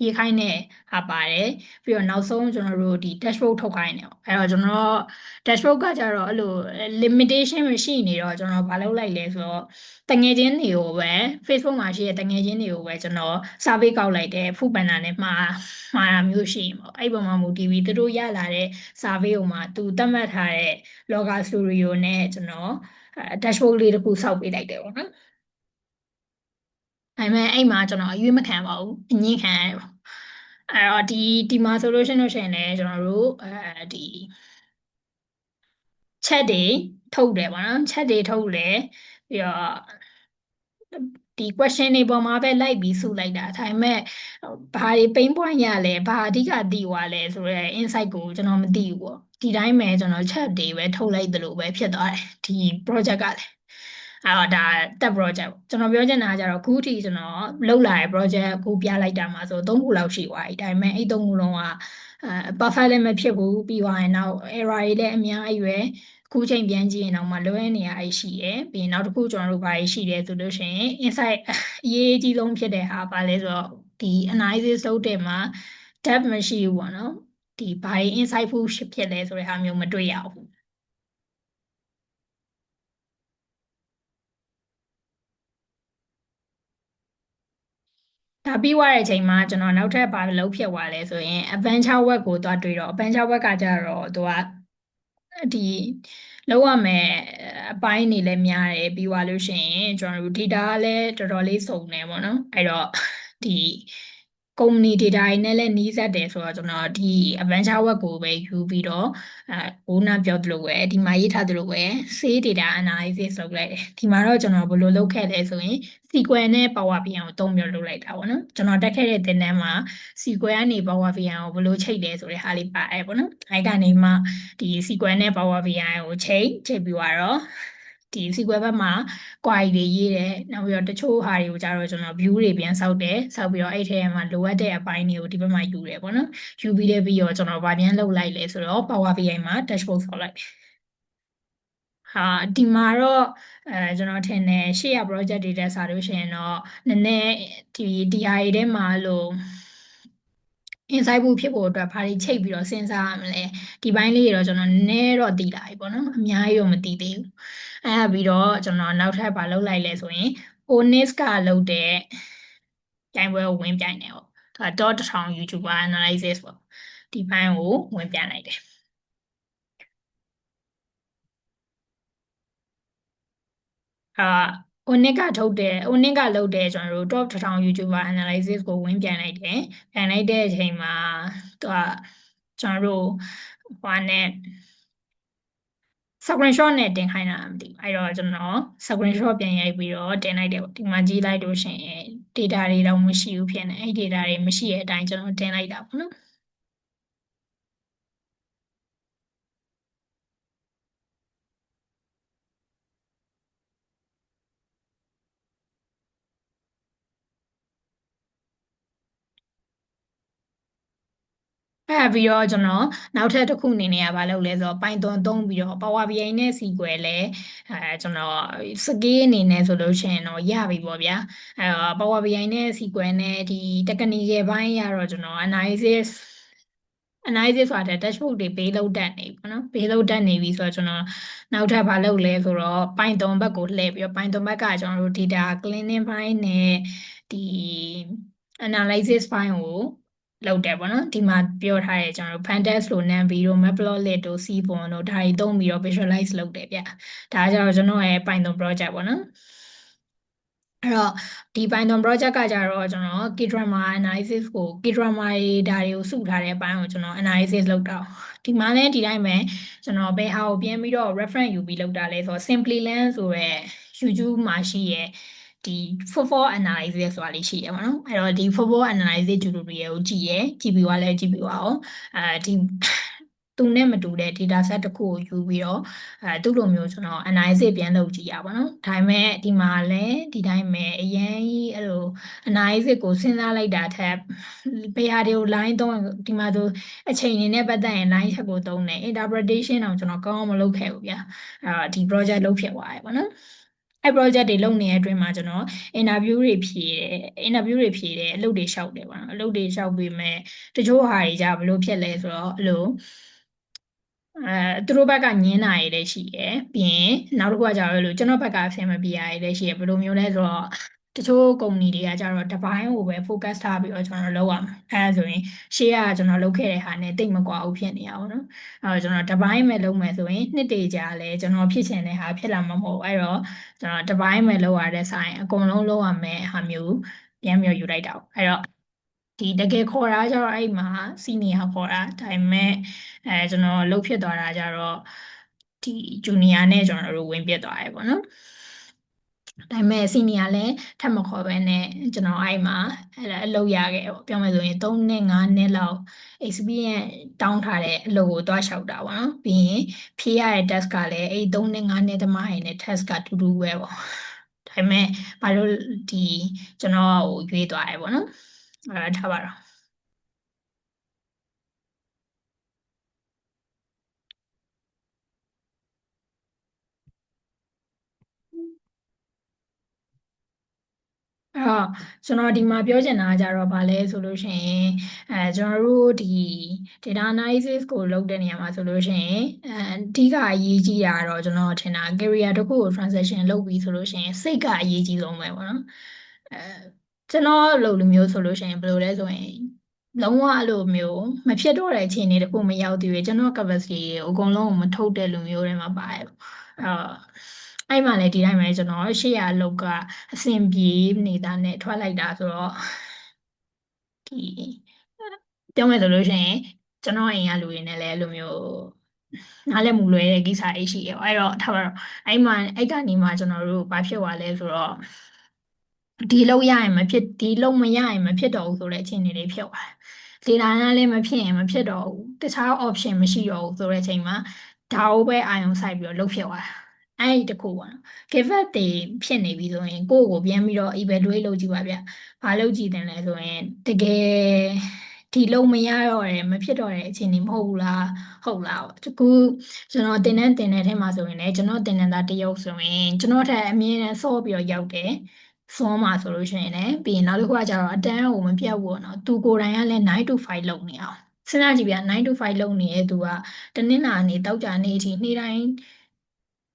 ရေးခိုင်းတဲ့ဟာပါတယ်ပြီးတော့နောက်ဆုံးကျွန်တော်တို့ဒီ dashboard ထုတ်ခိုင်းတယ်ပေါ့အဲ့တော့ကျွန်တော် dashboard ကကြတော့အဲ့လို limitation မရှိနေတော့ကျွန်တော်မလုပ်လိုက်လဲဆိုတော့တငယ်ချင်းတွေကိုပဲ Facebook မှာရှိတဲ့တငယ်ချင်းတွေကိုပဲကျွန်တော် survey ကောက်လိုက်တယ် Food Panda နဲ့မှာတာမျိုးရှိရင်ပေါ့အဲ့ပုံမှာမူတည်ပြီးသူတို့ရလာတဲ့ survey ကိုမှသူသတ်မှတ်ထားတဲ့ logger studio နဲ့ကျွန်တော်dashboard လေးတစ်ခုစောက်ပေးလိုက်တယ်ပေါ့နော်ဒါပေမဲ့အဲ့မှာကျွန်တော်အရွေးမခံပါဘူးအငင်းခံရတယ်ပေါ့အဲ့တော့ဒီမှာဆိုလို့ရှိရင်လည်းကျွန်တော်တို့ဒီချက်တွေထုတ်တယ်ပေါ့နော်ချက်တွေထုတ်တယ်ပြီးတော့ဒီ question တွေပေါ်မှာပဲလိုက်ပြီးစုလိုက်တာဒါပေမဲ့ဘာတွေ pain point ရလဲဘာအဓိကသိသွားလဲဆိုတော့ insight ကိုကျွန်တော်မသိဘူးပေါ့ဒီတိုင်းပဲကျွန်တော်ချက်တွေပဲထုတ်လိုက်သလိုပဲဖြစ်သွားတယ်ဒီ project ကလည်းအဲ့တော့ဒါတက် project ပေါ့ကျွန်တော်ပြောချင်တာကကြတော့ခုထိကျွန်တော်လုပ်လာတဲ့ project ခုပြလိုက်တာမှာဆို3ခုလောက်ရှိသွားပြီဒါပေမဲ့အဲ့3ခုလုံးကperfect လည်းမဖြစ်ဘူးပြီးသွားရင်နောက် error တွေလည်းအများကြီးပဲခုချိန်ပြန်ကြည့်ရင်တော့မှလွဲနေရရှိရယ်ပြီးရင်နောက်တစ်ခုကျွန်တော်တို့ဘာရှိတယ်ဆိုလို့ရှိရင် insight အရေးအကြီးဆုံးဖြစ်တဲ့ဟာဘာလဲဆိုတော့ဒီ analysis လုပ်တဲ့မှာ depth မရှိဘူးပေါ့နော်ဒီဘာ insightful ဖြစ်လဲဆိုတဲ့ဟာမျိုးမတွေ့ရဘူး ဒါပြီးသွားတဲ့အချိန်မှာကျွန်တော်နောက်ထပ်ဘာလုပ်ဖြစ်သွားလဲဆိုရင် adventure web ကိုသွားတွေ့တော့ adventure web ကကြတော့သူကဒီလောက်ရမယ်အပိုင်းတွေလည်းများတယ်ပြီးသွားလို့ရှိရင်ကျွန်တော်တို့ data ကလည်းတော်တော်လေးစုံတယ်ပေါ့နော်အဲ့တော့ဒီ company data တွေနဲ့လည်းနှီးစပ်တယ်ဆိုတော့ကျွန်တော်ဒီ adventure web ကိုပဲယူပြီးတော့ဘိုးနာပြောသလိုပဲဒီမှာရေးထားသလိုပဲ sales data analysis လုပ်လိုက်တယ်ဒီမှာတော့ကျွန်တော်ဘယ်လိုလုပ်ခဲ့လဲဆိုရင် SQL နဲ့ Power BI ကိုသုံးပြီးလုပ်လိုက်တာပေါ့နော်ကျွန်တော်တက်ခဲ့တဲ့သင်တန်းမှာ SQL ကနေ Power BI ကိုဘယ်လိုချိန်လဲဆိုတဲ့ဟာလေးပါတယ်ပေါ့နော်အဲ့ကနေမှဒီ SQL နဲ့ Power BI ကိုချိန်ပြီးတော့ဒီ SQL ဘက်မှာ query တွေရေးတယ်နောက်ပြီးတော့တချို့ဟာတွေကိုကြတော့ကျွန်တော် view တွေပြန်ဆောက်တယ်ဆောက်ပြီးတော့အဲ့ထဲမှာလိုအပ်တဲ့အပိုင်းတွေကိုဒီဘက်မှာယူတယ်ပေါ့နော်ယူပြီးတော့ကျွန်တော်ဗာပြန်လုပ်လိုက်လဲဆိုတော့ Power BI မှာ dashboard ဆောက်လိုက်ဟာဒီမှာတော့ကျွန်တော်ထင်တယ်ရှေ့ရ project တွေတက်စားလို့ရှိရင်တော့နည်းနည်းဒီ DI ထဲမှာလို့ insight ဖို့ဖြစ်ဖို့အတွက်ဘာတွေချိန်ပြီးတော့စဉ်းစားရမလဲဒီပိုင်းလေးတွေတော့ကျွန်တော်နည်းနည်းတော့သိလာပြီပေါ့နော်အများကြီးတော့မသိသေးဘူးအဲပြီးတော့ကျွန်တော်နောက်ထပ်ဘာလုပ်လိုက်လဲဆိုရင် Onis ကလုပ်တဲ့ပြိုင်ပွဲကိုဝင်ပြိုင်တယ်ပေါ့ဒါ .1000 YouTuber analysis ပေါ့ဒီပိုင်းကိုဝင်ပြိုင်လိုက်တယ်အာ Onic ကထုတ်တယ် Onic ကလုပ်တယ်ကျွန်တော်တို့ top 1000 YouTuber analysis ကိုဝင်ပြန်လိုက်တယ်ပြန်လိုက်တဲ့အချိန်မှာသူကကျွန်တော်တို့ဟိုနဲ့ screenshot နဲ့တင်ခိုင်းတာမသိဘူးအဲ့တော့ကျွန်တော် screenshot ပြန်ရိုက်ပြီးတော့တင်လိုက်တယ်ပေါ့ဒီမှာကြည့်လိုက်လို့ရှိရင် data တွေတော့မရှိဘူးဖြစ်နေအဲ့ data တွေမရှိတဲ့အတိုင်းကျွန်တော်တင်လိုက်တာပေါ့နော်ပြီးတော့ကျွန်တော်နောက်ထပ်တစ်ခုအနေနဲ့ကဘာလုပ်လဲဆိုတော့ Python သုံးပြီးတော့ Power BI နဲ့ SQL လဲကျွန်တော်စကေးအနေနဲ့ဆိုလို့ရှိရင်တော့ရပြီပေါ့ဗျာPower BI နဲ့ SQL နဲ့ဒီ technical ဘိုင်းရတော့ကျွန်တော် analysis ဆိုတာ dashboard တွေပေးလုပ်တတ်နေပြီပေါ့နော်ပေးလုပ်တတ်နေပြီဆိုတော့ကျွန်တော်နောက်ထပ်ဘာလုပ်လဲဆိုတော့ Python ဘက်ကိုလှည့်ပြီးတော့ Python ဘက်ကကျွန်တော်တို့ data cleaning ဘိုင်းနဲ့ဒီ analysis ဘိုင်းကိုလုပ်တယ်ပေါ့နော်ဒီမှာပြောထားတယ်ကျွန်တော်တို့ pandas လို့ NumPy တို့ Matplotlib တို့ Seaborn တို့ဒါတွေသုံးပြီးတော့ visualize လုပ်တယ်ဗျဒါကြတော့ကျွန်တော်ရဲ့ Python project ပေါ့နော်အဲ့တော့ဒီ Python project ကကြတော့ကျွန်တော် K-drama analysis ကို K-drama ဒါတွေကိုစုထားတဲ့အပိုင်းကိုကျွန်တော် analysis လုပ်တာဒီမှာလည်းဒီတိုင်းပဲကျွန်တော်ဘယ်ဟာကိုပြန်ပြီးတော့ reference ယူပြီးလုပ်တာလဲဆိုတော့ Simplilearn ဆိုရဲ YouTube မှာရှိရဲ့ဒီ football analysis ဆိုတာလေးရှိတယ်ပေါ့နော်အဲ့တော့ဒီ football analysis tutorial ကိုကြည့်ရဲကြည့်ပြီးသွားလဲကြည့်ပြီးသွားအောင်ဒီသူနဲ့မတူတဲ့ data set တစ်ခုကိုယူပြီးတော့သူ့လိုမျိုးကျွန်တော် analysis ပြန်လုပ်ကြည့်ရပါတော့။ဒါပေမဲ့ဒီမှာလည်းဒီတိုင်းပဲအရင်ကြီးအဲ့လို analysis ကိုစဉ်းစားလိုက်တာထက်ဘယ်ဟာတွေကို line သုံးဒီမှာဆိုအချိန်နေနဲ့ပတ်သက်ရင် line ချက်ကိုသုံးတယ် interpretation တော့ကျွန်တော်ကောင်းအောင်မလုပ်ခဲ့ဘူးဗျာ။ဒီ project လုပ်ဖြစ်သွားတယ်ပေါ့နော်။အဲ့ project တွေလုပ်နေတဲ့အတွင်းမှာကျွန်တော် interview တွေဖြေတယ် interview တွေဖြေတယ်အလုပ်တွေလျှောက်တယ်ပေါ့နော်အလုပ်တွေလျှောက်ပြီးမဲ့တချို့ဟာတွေじゃဘယ်လိုဖြစ်လဲဆိုတော့အဲ့လိုသူတို့ဘက်ကညင်းတာရည်လည်းရှိရယ်ပြီးရင်နောက်တစ်ခုကကြတော့လို့ကျွန်တော်ဘက်ကအဆင်မပြေရည်လည်းရှိရယ်ဘယ်လိုမျိုးလဲဆိုတော့တချို့ကုမ္ပဏီတွေကကြတော့တစ်ပိုင်းကိုပဲ focus ထားပြီးတော့ကျွန်တော်လုပ်ရမှာအဲဒါဆိုရင်ရှေ့ကကျွန်တော်လုပ်ခဲ့တဲ့ဟာနဲ့တိတ်မကွာဘူးဖြစ်နေရပါတော့အဲတော့ကျွန်တော်တစ်ပိုင်းပဲလုပ်မယ်ဆိုရင်နှစ်တည်ကြာလဲကျွန်တော်ဖြစ်ချင်တဲ့ဟာဖြစ်လာမှာမဟုတ်အဲ့တော့ကျွန်တော်တစ်ပိုင်းပဲလုပ်ရတဲ့ဆိုင်အကုန်လုံးလုပ်ရမယ်ဟာမျိုးပြန်ပြီးယူလိုက်တာပေါ့အဲ့တော့ဒီတကယ်ခေါ်တာကျတော့အဲ့မှာစီနီယာခေါ်တာဒါပေမဲ့ကျွန်တော်လှုပ်ဖြစ်သွားတာကျတော့ဒီဂျူနီယာနဲ့ကျွန်တော်တို့ဝင်ပြစ်သွားတယ်ပေါ့နော်ဒါပေမဲ့စီနီယာလည်းထပ်မခေါ်ဘဲနဲ့ကျွန်တော်အဲ့မှာအလုပ်ရခဲ့ပေါ့ပြောမယ်ဆိုရင်3နှစ်5နှစ်လောက် experience တောင်းထားတဲ့အလုပ်ကိုတွားလျှောက်တာပေါ့နော်ပြီးရင်ဖြေရတဲ့ test ကလည်းအဲ့3နှစ်5နှစ်သမားရင်းနဲ့ test ကတူတူပဲပေါ့ဒါပေမဲ့ဘာလို့ဒီကျွန်တော်ကိုရွေးသွားတယ်ပေါ့နော်ထားပါတော့အဲ့တော့ကျွန်တော်ဒီမှာပြောချင်တာကကြတော့ဗာလဲဆိုလို့ရှိရင်ကျွန်တော်တို့ဒီ data analysis ကိုလုပ်တဲ့နေရာမှာဆိုလို့ရှိရင်အဓိကအရေးကြီးတာကတော့ကျွန်တော်ထင်တာ career တစ်ခုကို transition လုပ်ပြီးဆိုလို့ရှိရင်စိတ်ကအရေးကြီးဆုံးပဲပေါ့နော် ကျွန်တော်လိုမျိုးဆိုလို့ရှိရင်ဘယ်လိုလဲဆိုရင်လုံးဝအဲ့လိုမျိုးမဖြစ်တော့တဲ့အခြေအနေတခုမရောက်သေးဘူးကျွန်တော် capacity ကိုအကုန်လုံးကိုမထုတ်တဲ့လူမျိုးတွေမှာပါတယ်အဲ့မှာလည်းဒီတိုင်းပဲကျွန်တော်ရှေ့ရအလုပ်ကအဆင်ပြေနေတာနဲ့ထွက်လိုက်တာဆိုတော့ဒီပြောမယ်ဆိုလို့ရှိရင်ကျွန်တော်အိမ်ကလူတွေနဲ့လည်းအဲ့လိုမျိုးနားလည်မှုလွဲတဲ့ကိစ္စအရှိရအဲ့တော့ထားပါတော့အဲ့မှာအဲ့ကနေမှကျွန်တော်တို့ဘာဖြစ်သွားလဲဆိုတော့ဒီလောက်ရရင်မဖြစ်ဒီလောက်မရရင်မဖြစ်တော့ဘူးဆိုတဲ့အခြေအနေတွေဖြစ်သွားတယ်လေဒါနဲ့လည်းမဖြစ်ရင်မဖြစ်တော့ဘူးတခြား option မရှိတော့ဘူးဆိုတဲ့အချိန်မှာဒါကိုပဲအာရုံစိုက်ပြီးတော့လုပ်ဖြစ်သွားတာအဲ့ဒီတခုပေါ့နော် give up တွေဖြစ်နေပြီဆိုရင်ကိုယ့်ကိုပြန်ပြီးတော့ evaluate လုပ်ကြည့်ပါဗျဘာလုပ်ကြည့်တယ်လဲဆိုရင်တကယ်ဒီလုံးမရတော့တယ်မဖြစ်တော့တဲ့အခြေအနေမဟုတ်ဘူးလားဟုတ်လားပေါ့တကူကျွန်တော်တင်တဲ့ထဲမှာဆိုရင်လည်းကျွန်တော်တင်တဲ့သားတရုပ်ဆိုရင်ကျွန်တော်ထက်အမြင်နဲ့စောပြီးတော့ရောက်တယ်စောမှာဆိုလို့ရှိရင်လည်းပြီးရင်နောက်တစ်ခုကကျတော့အတန်းကိုမပြတ်ဘူးနော်သူကိုယ်တိုင်ကလည်း9 to 5လုပ်နေအောင်စဉ်းစားကြည့်ဗျာ9 to 5လုပ်နေတဲ့သူကတနင်္လာနေ့တောက်ကြနေ့အထိနေ့တိုင်း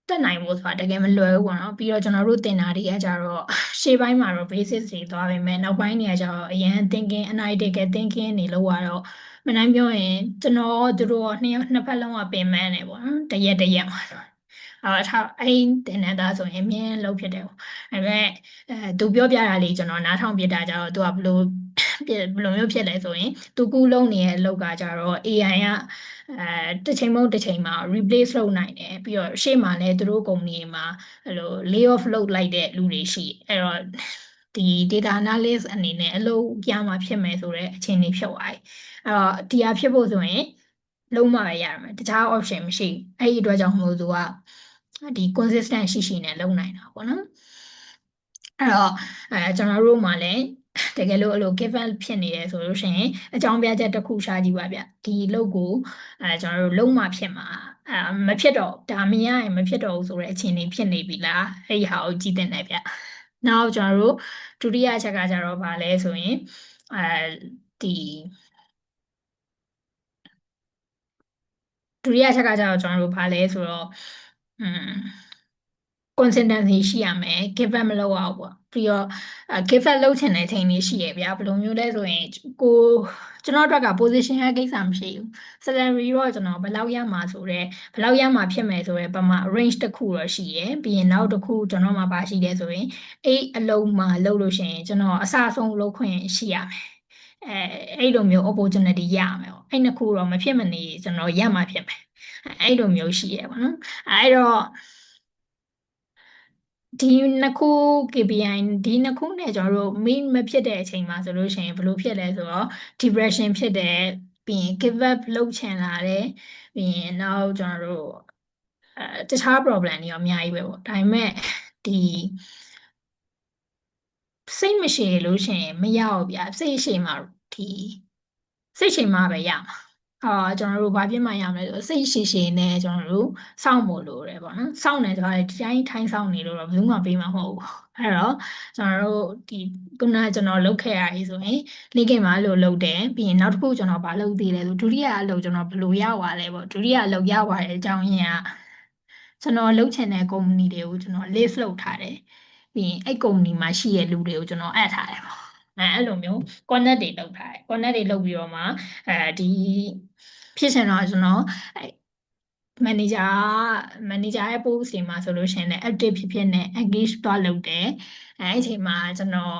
တက်နိုင်ဖို့ဆိုတာတကယ်မလွယ်ဘူးပေါ့နော်ပြီးတော့ကျွန်တော်တို့တင်တာတွေကကြတော့ရှေ့ပိုင်းမှာတော့ basis တွေသွားပေမဲ့နောက်ပိုင်းတွေကကြတော့အရင် thinking analytical thinking တွေလောက်ရတော့မနိုင်ပြောရင်ကျွန်တော်တို့နှစ်ဖက်လုံးကပင်ပန်းနေပေါ့နော်တရက်မှာထားအဲ့တင်တဲ့သားဆိုရင်အမြင်လုံးဖြစ်တယ်ပေါ့ဒါပေမဲ့သူပြောပြတာလေးကျွန်တော်နားထောင်ပြတာကြတော့သူကဘယ်လိုမျိုးဖြစ်လဲဆိုရင်သူကူးလုံးနေရဲ့အလောက်ကကြတော့ AI ကတစ်ချိန်မဟုတ်တစ်ချိန်မှာ replace လုပ်နိုင်တယ်ပြီးတော့ရှေ့မှာလည်းသူတို့ကုမ္ပဏီမှာအဲ့လို lay off လုပ်လိုက်တဲ့လူတွေရှိအဲ့တော့ဒီ data analyst အနေနဲ့အလုပ်ပြမှာဖြစ်မယ်ဆိုတော့အခြေအနေဖြစ်သွားပြီအဲ့တော့ဒီဟာဖြစ်ဖို့ဆိုရင်လုံးမပဲရမယ်တခြား option မရှိဘူးအဲ့ဒီအတွက်ကြောင့်မို့သူကဒီ consistent ရှိနဲ့လုပ်နိုင်တာပေါ့နော်အဲ့တော့ကျွန်တော်တို့မှလည်းတကယ်လို့အဲ့လို given ဖြစ်နေတယ်ဆိုလို့ရှိရင်အကြောင်းပြချက်တစ်ခုရှာကြည့်ပါဗျဒီလုပ်ကိုကျွန်တော်တို့လုံးမဖြစ်မှာမဖြစ်တော့ဒါမရရင်မဖြစ်တော့ဘူးဆိုတဲ့အခြေအနေဖြစ်နေပြီလားအဲ့ဒီဟာကိုကြည့်တင်တယ်ဗျနောက်ကျွန်တော်တို့ဒုတိယအချက်ကကြတော့ဗာလဲဆိုရင်ဒီဒုတိယအချက်ကကြတော့ကျွန်တော်တို့ဗာလဲဆိုတော့อืม consistency ရှိရမယ် give back မလုပ်အောင်ပေါ့ပြီးတော့give back လုပ်ချင်တဲ့ချိန်လေးရှိရဗျာဘယ်လိုမျိုးလဲဆိုရင်ကိုကျွန်တော်အတွက်က position ရဲ့ကိစ္စမရှိဘူး salary တော့ကျွန်တော်ဘယ်လောက်ရမှာဆိုတော့ဘယ်လောက်ရမှာဖြစ်မယ်ဆိုတော့ပမာ range တစ်ခုတော့ရှိရယ်ပြီးရင်နောက်တစ်ခုကျွန်တော်မှာပါရှိတယ်ဆိုရင်အဲ့အလုံးမှာလုပ်လို့ရှိရင်ကျွန်တော်အစဆုံးလုပ်ခွင့်ရှိရမယ်အဲအဲ့လိုမျိုး opportunity ရမယ်ပေါ့အဲ့နှစ်ခုတော့မဖြစ်မနေကျွန်တော်ရမှာဖြစ်မယ်အဲ့လိုမျိုးရှိရယ်ပေါ့နော်အဲ့တော့ဒီနှစ်ခု KPI ဒီနှစ်ခုနဲ့ကျွန်တော်တို့ meet မဖြစ်တဲ့အချိန်မှာဆိုလို့ရှိရင်ဘယ်လိုဖြစ်လဲဆိုတော့ depression ဖြစ်တယ်ပြီးရင် give up လုပ်ချင်လာတယ်ပြီးရင်နောက်ကျွန်တော်တို့တခြား problem တွေရောအများကြီးပဲပေါ့ဒါပေမဲ့ဒီစိတ်မရှိလို့ရှိရင်မရဘူးဗျာစိတ်ရှိမှဒီစိတ်ရှိမှပဲရမှာကျွန်တော်တို့ဘာဖြစ်မှရမလဲဆိုစိတ်ရှိရှိနဲ့ကျွန်တော်တို့စောင့်ဖို့လိုတယ်ပေါ့နော်စောင့်နေကြတယ်ဒီတိုင်းထိုင်းစောင့်နေလို့တော့ဘယ်သူမှပေးမှာမဟုတ်ဘူးအဲ့တော့ကျွန်တော်တို့ဒီခုနကကျွန်တော်လုပ်ခဲ့ရရေးဆိုရင်လေ့ကျင့်မှာလို့လုပ်တယ်ပြီးရင်နောက်တစ်ခုကျွန်တော်ဘာလုပ်သေးလဲဆိုဒုတိယအလုပ်ကျွန်တော်ဘယ်လိုရသွားလဲပေါ့ဒုတိယအလုပ်ရသွားတဲ့အကြောင်းရင်းကကျွန်တော်လုပ်ချင်တဲ့ကုမ္ပဏီတွေကိုကျွန်တော် list လုပ်ထားတယ်ပြီးရင်အဲ့ကုမ္ပဏီမှာရှိတဲ့လူတွေကိုကျွန်တော်အပ်ထားတယ်ပေါ့အဲ့လိုမျိုး connect တွေလုပ်ထားတယ် connect တွေလုပ်ပြီးတော့မှဒီဖြစ်ချင်တော့ကျွန်တော်manager manager ရဲ့ post တွေမှာဆိုလို့ရှိရင်လည်း active ဖြစ်နဲ့ engage သွားလုပ်တယ်အဲ့အချိန်မှာကျွန်တော်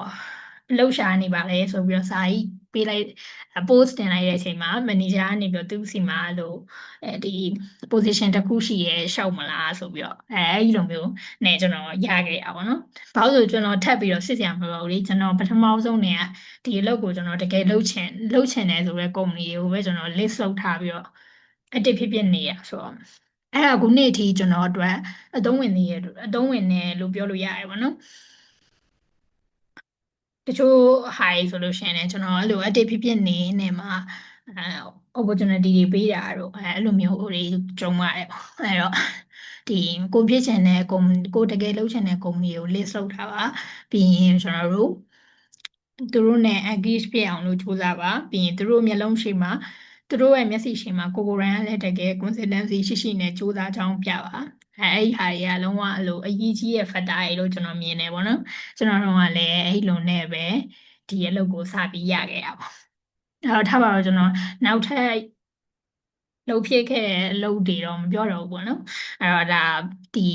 လှုပ်ရှားနေပါလေဆိုပြီးတော့စာကြီးပေးလိုက် post တင်လိုက်တဲ့အချိန်မှာ manager ကနေပြီးတော့သူ့စီမှာလို့ဒီ position တစ်ခုရှိရဲရှောက်မလားဆိုပြီးတော့အဲ့ဒီလိုမျိုးနဲ့ကျွန်တော်ရခဲ့ရပါတော့။ဘာလို့ဆိုကျွန်တော်ထပ်ပြီးတော့စစ်စရာမလိုဘူးလေကျွန်တော်ပထမဆုံးနေကဒီအလုပ်ကိုကျွန်တော်တကယ်လုပ်ချင်တယ်ဆိုတော့ကုမ္ပဏီကိုပဲကျွန်တော် list လုပ်ထားပြီးတော့ active ဖြစ်နေရဆိုတော့အဲ့ဒါခုနေ့အထိကျွန်တော်အတွက်အသုံးဝင်နေလို့ပြောလို့ရတယ်ပေါ့နော်တချို့ဟာတွေဆိုလို့ရှိရင်လည်းကျွန်တော်အဲ့လို active ဖြစ်နေမှာအဲ opportunity တွေပေးတာတော့အဲ့လိုမျိုးတွေကြုံရတယ်ပေါ့အဲ့တော့ဒီကိုဖြစ်ချင်တဲ့ကိုတကယ်လုပ်ချင်တဲ့ကုမ္ပဏီကို list လုပ်ထားပါပြီးရင်ကျွန်တော်တို့သူတို့နဲ့ engage ဖြစ်အောင်လို့ကြိုးစားပါပြီးရင်သူတို့မျက်လုံးရှိမှာသူတို့ရဲ့မျက်စိရှိမှာကိုယ်တိုင်ကလည်းတကယ် consistency ရှိနဲ့ကြိုးစားချောင်းပြပါ အဲ့ဒီဟာတွေကလုံးဝအဲ့လိုအရေးကြီးတဲ့ factor တွေလို့ကျွန်တော်မြင်တယ်ပေါ့နော်ကျွန်တော်တို့ကလည်းအဲ့လိုနဲ့ပဲဒီအလုပ်ကိုစပြီးရခဲ့တာပေါ့အဲ့တော့ထားပါတော့ကျွန်တော်နောက်ထပ်လုပ်ဖြစ်ခဲ့တဲ့အလုပ်တွေတော့မပြောတော့ဘူးပေါ့နော်အဲ့တော့ဒါဒီ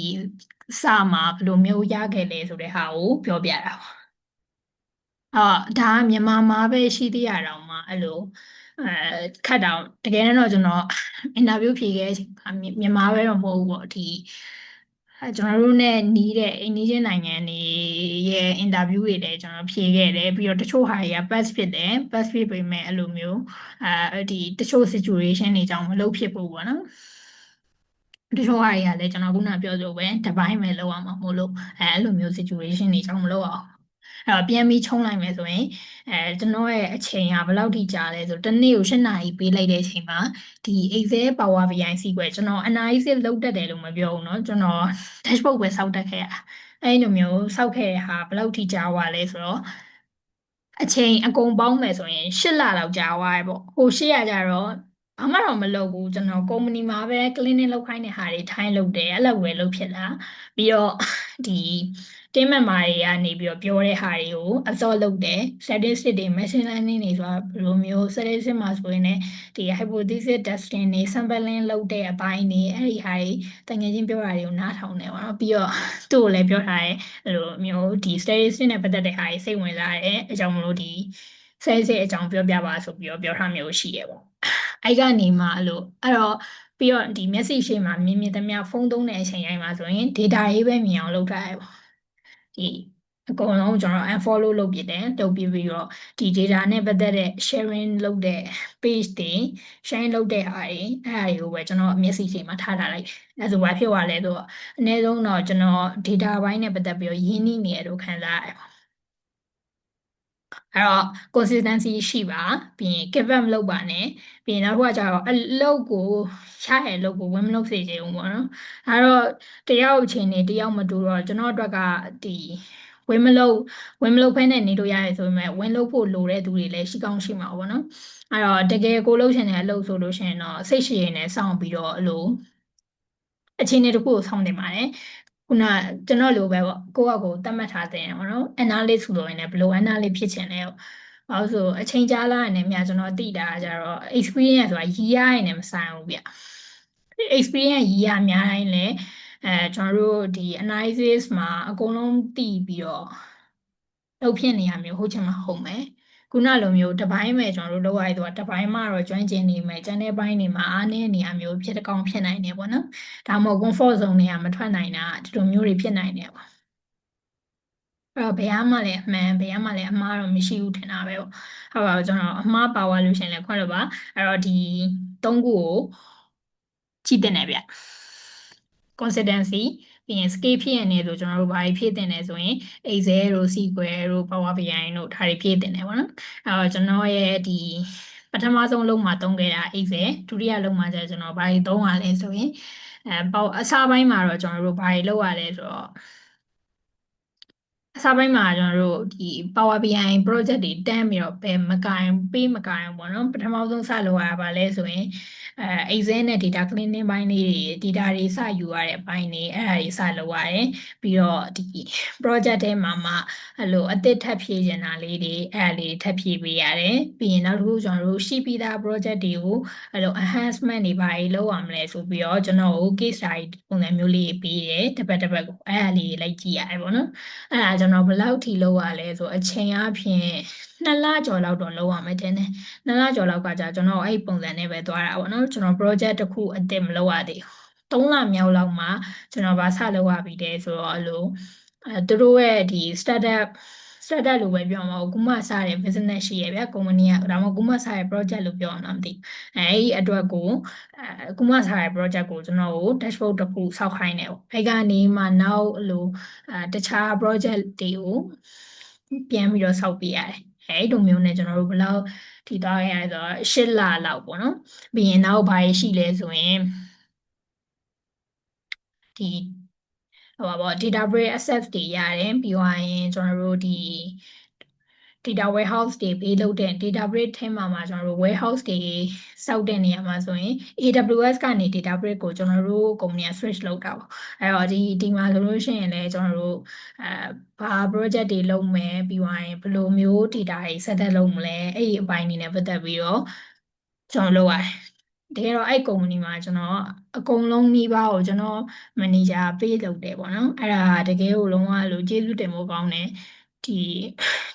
စမှာဘယ်လိုမျိုးရခဲ့လဲဆိုတဲ့ဟာကိုပြောပြတာပါအော်ဒါကမြန်မာမှာပဲရှိသေးရတော့မှအဲ့လိုအဲခတ်တောင်တကယ်တော့ကျွန်တော်အင်တာဗျူးဖြေခဲ့တဲ့အချိန်မှာမြန်မာပဲတော့မဟုတ်ဘူးပေါ့ဒီကျွန်တော်တို့နဲ့နီးတဲ့အိမ်နီးချင်းနိုင်ငံတွေရဲ့အင်တာဗျူးတွေလည်းကျွန်တော်ဖြေခဲ့တယ်ပြီးတော့တချို့ဟာတွေက pass ဖြစ်တယ် pass ဖြစ်ပေမဲ့အဲ့လိုမျိုးဒီတချို့ situation တွေကြောင့်မလုပ်ဖြစ်ဘူးပေါ့နော်တချို့ဟာတွေကလည်းကျွန်တော်ခုနပြောသလိုပဲတစ်ပိုင်းပဲလောက်အောင်မမို့လို့အဲ့လိုမျိုး situation တွေကြောင့်မလုပ်အောင်အဲ့တော့ပြန်ပြီးချုံးလိုက်မယ်ဆိုရင်ကျွန်တော်ရဲ့အချိန်ကဘယ်လောက်ထိကြာလဲဆိုတစ်နေ့ကို8နာရီပေးလိုက်တဲ့အချိန်မှာဒီ Excel Power BI SQL ကျွန်တော် analysis လုပ်တတ်တယ်လို့မပြောဘူးเนาะကျွန်တော် dashboard ပဲစောက်တက်ခဲ့ရအဲ့လိုမျိုးစောက်ခဲ့တဲ့ဟာဘယ်လောက်ထိကြာသွားလဲဆိုတော့အချိန်အကုန်ပေါင်းမယ်ဆိုရင်8လလောက်ကြာသွားတယ်ပေါ့ဟို8ရကြတော့ဘာမှတော့မလုပ်ဘူးကျွန်တော်ကုမ္ပဏီမှာပဲ cleaning လုပ်ခိုင်းတဲ့ဟာတွေထိုင်းလုပ်တယ်အဲ့လိုပဲလုပ်ဖြစ်တာပြီးတော့ဒီ team member တွေကနေပြီးတော့ပြောတဲ့ဟာတွေကို absorb လုပ်တယ် statistic တွေ machine learning တွေဆိုတာဘယ်လိုမျိုး statistic မှာဆိုရင်လည်းဒီ hypothesis testing တွေ sampling လုပ်တဲ့အပိုင်းတွေအဲ့ဒီဟာတွေတကယ်ချင်းပြောတာတွေကိုနားထောင်တယ်ပေါ့နော်ပြီးတော့သူ့ကိုလည်းပြောထားတယ်အဲ့လိုမျိုးဒီ statistic နဲ့ပတ်သက်တဲ့ဟာတွေစိတ်ဝင်စားတယ်အကြောင်းမလို့ဒီ statistic အကြောင်းပြောပြပါဆိုပြီးတော့ပြောထားမျိုးရှိတယ်ပေါ့အဲ့ကနေမှအဲ့တော့ပြီးတော့ဒီမျက်စိရှိမှမြင်မြင်သမျှဖုန်းသုံးတဲ့အချိန်တိုင်းမှာဆိုရင် data ရေးပဲမြင်အောင်လုပ်ထားရပေါ့ဒီအကုန်လုံးကျွန်တော် unfollow လုပ်ပြတယ်လုပ်ပြပြီးတော့ဒီ data နဲ့ပတ်သက်တဲ့ sharing လုပ်တဲ့ page တွေ sharing လုပ်တဲ့ဟာတွေအဲ့ဒါတွေကိုပဲကျွန်တော်မျက်စိချိန်မှာထားထားလိုက်အဲဆိုဘာဖြစ်သွားလဲဆိုတော့အနည်းဆုံးတော့ကျွန်တော် data ဘိုင်းနဲ့ပတ်သက်ပြီးတော့ရင်းနှီးနေရလို့ခံစားရတယ်အဲ့တော့ consistency ရှိပါပြီးရင် give up မလုပ်ပါနဲ့ပြီးရင်နောက်တစ်ခုကကျတော့အလုပ်ကိုရရဲ့အလုပ်ကိုဝင်မလုပ်စေချင်ဘူးပေါ့နော်အဲ့တော့တယောက်အချိန်နေတယောက်မတူတော့ကျွန်တော်အတွက်ကဒီဝင်မလုပ်ဝင်မလုပ်ဖဲနဲ့နေလို့ရတယ်ဆိုပေမဲ့ဝင်လုပ်ဖို့လိုတဲ့သူတွေလည်းရှိကောင်းရှိမှာပေါ့နော်အဲ့တော့တကယ်ကိုလုပ်ချင်တဲ့အလုပ်ဆိုလို့ရှိရင်တော့စိတ်ရှိရင်လည်းစောင့်ပြီးတော့အလိုအခြေအနေတစ်ခုကိုစောင့်တင်ပါတယ်ခုနကျွန်တော်လိုပဲပေါ့ကိုယ့်အကိုသတ်မှတ်ထားတဲ့ပေါ့နော် analyst ဆိုလို့ရင်လည်းဘယ်လို analyst ဖြစ်ချင်လဲပေါ့ဘာလို့ဆိုအချိန်ကြာလာရင်လည်းမြတ်ကျွန်တော်သိတာကြတော့ experience ဆိုတာရည်ရရင်လည်းမဆိုင်ဘူးဗျ experience ရည်ရများတိုင်းလည်းကျွန်တော်တို့ဒီ analysis မှာအကုန်လုံးသိပြီးတော့လုပ်ဖြစ်နေရမျိုးဟုတ်ချင်မှဟုတ်မယ်ခုနလိုမျိုးတစ်ပိုင်းပဲကျွန်တော်တို့လုပ်ရတဲ့သူကတစ်ပိုင်းမှတော့ကျွမ်းကျင်နေမယ်ကျန်တဲ့ဘိုင်းတွေမှာအားနည်းနေရမျိုးဖြစ်တဲ့ကောင်ဖြစ်နိုင်တယ်ပေါ့နော်ဒါမှမဟုတ် comfort zone တွေကမထွက်နိုင်တာဒီလိုမျိုးတွေဖြစ်နိုင်တယ်ပေါ့အဲ့တော့ဘယ်မှလည်းအမှန်ဘယ်မှလည်းအမှားတော့မရှိဘူးထင်တာပဲပေါ့ဟုတ်ပါဘူးကျွန်တော်အမှားပါသွားလို့ရှရင်လည်းခွင့်လို့ပါအဲ့တော့ဒီသုံးခုကိုကြည့်တင်တယ်ဗျ consistency ပြီးရင် scale ဖြစ်ရင်လည်းဆိုကျွန်တော်တို့ဘာတွေဖြည့်တင်လဲဆိုရင် Excel တို့ SQL တို့ Power BI တို့ဒါတွေဖြည့်တင်တယ်ပေါ့နော်အဲ့တော့ကျွန်တော်ရဲ့ဒီပထမဆုံးလုံးမှာသုံးခဲ့တာ Excel ဒုတိယလုံးမှာကျကျွန်တော်ဘာတွေသုံးရလဲဆိုရင်ပေါ့အစားပိုင်းမှာတော့ကျွန်တော်တို့ဘာတွေလုပ်ရလဲဆိုတော့အစားပိုင်းမှာကျွန်တော်တို့ဒီ Power BI project တွေတန်းပြီးတော့ဘယ်မကင်ပေးမကင်ပေါ့နော်ပထမဆုံးစလုပ်ရပါလဲဆိုရင်Excel နဲ့ data cleaning ဘိုင်းလေးတွေ data တွေစယူရတဲ့အပိုင်းတွေအဲ့ဒါတွေစလုပ်ရတယ်ပြီးတော့ဒီ project ထဲမှာမှအဲ့လိုအသစ်ထပ်ဖြည့်ချင်တာလေးတွေအဲ့ဒါလေးထပ်ဖြည့်ပေးရတယ်ပြီးရင်နောက်တစ်ခုကျွန်တော်တို့ရှိပြီးသား project တွေကိုအဲ့လို enhancement တွေဘာတွေလုပ်ရမလဲဆိုပြီးတော့ကျွန်တော်တို့ case study ပုံစံမျိုးလေးပေးတယ်တစ်ပတ်တစ်ပတ်ကိုအဲ့ဒါလေးလိုက်ကြည့်ရတယ်ပေါ့နော်အဲ့ဒါကျွန်တော်ဘယ်လောက်ထိလုပ်ရလဲဆိုအချိန်အပြင်2လကျော်လောက်တော့လုပ်ရမယ်တင်တယ်2လကျော်လောက်ကကြာကျွန်တော်အဲ့ပုံစံနဲ့ပဲသွားတာပေါ့နော်ကျွန်တော် project တစ်ခုအသစ်မလုပ်ရသေးဘူး3လမြောက်လောက်မှကျွန်တော်ဗာစလုပ်ရပြီတဲ့ဆိုတော့အဲ့လိုသူတို့ရဲ့ဒီ startup လို့ပဲပြောမှာပေါ့ခုမှစတဲ့ business ရှိရဗျာကုမ္ပဏီကဒါမှမဟုတ်ခုမှစတဲ့ project လို့ပြောအောင်တော့မသိအဲ့ဒီအတွက်ကိုခုမှစတဲ့ project ကိုကျွန်တော်ကို dashboard တစ်ခုစောက်ခိုင်းတယ်ပေါ့အဲ့ကနေမှနောက်အဲ့လိုတခြား project တွေကိုပြန်ပြီးတော့စောက်ပေးရတယ်အဲ့လိုမျိုးနဲ့ကျွန်တော်တို့ဘယ်လောက်ထိသွားရလဲဆိုတော့8လလောက်ပေါ့နော်ပြီးရင်နောက်ဘာရှိလဲဆိုရင်ဒီဟိုပါပေါ့ database access တွေရတယ်ပြီးသွားရင်ကျွန်တော်တို့ဒီ data warehouse တွေဘေးလုပ်တဲ့ Databricks ထဲမှာကျွန်တော်တို့ warehouse တွေစောက်တဲ့နေရာမှာဆိုရင် AWS ကနေ Databricks ကိုကျွန်တော်တို့ကုမ္ပဏီက switch လုပ်တာပေါ့အဲ့တော့ဒီမှာဆိုလို့ရှိရင်လည်းကျွန်တော်တို့ဘာ project တွေလုပ်မယ်ပြီးသွားရင်ဘယ်လိုမျိုး data တွေ set up လုပ်မလဲအဲ့ဒီအပိုင်းတွေနဲ့ပတ်သက်ပြီးတော့ကျွန်တော်လုပ်ရတယ်တကယ်တော့အဲ့ကုမ္ပဏီမှာကျွန်တော်အကုန်လုံးနှီးပါးကိုကျွန်တော်မန်နေဂျာပေးလုပ်တယ်ပေါ့နော်အဲ့ဒါတကယ်ကိုလုံးဝလို့ကျေးဇူးတင်ဖို့ကောင်းတယ်ဒီ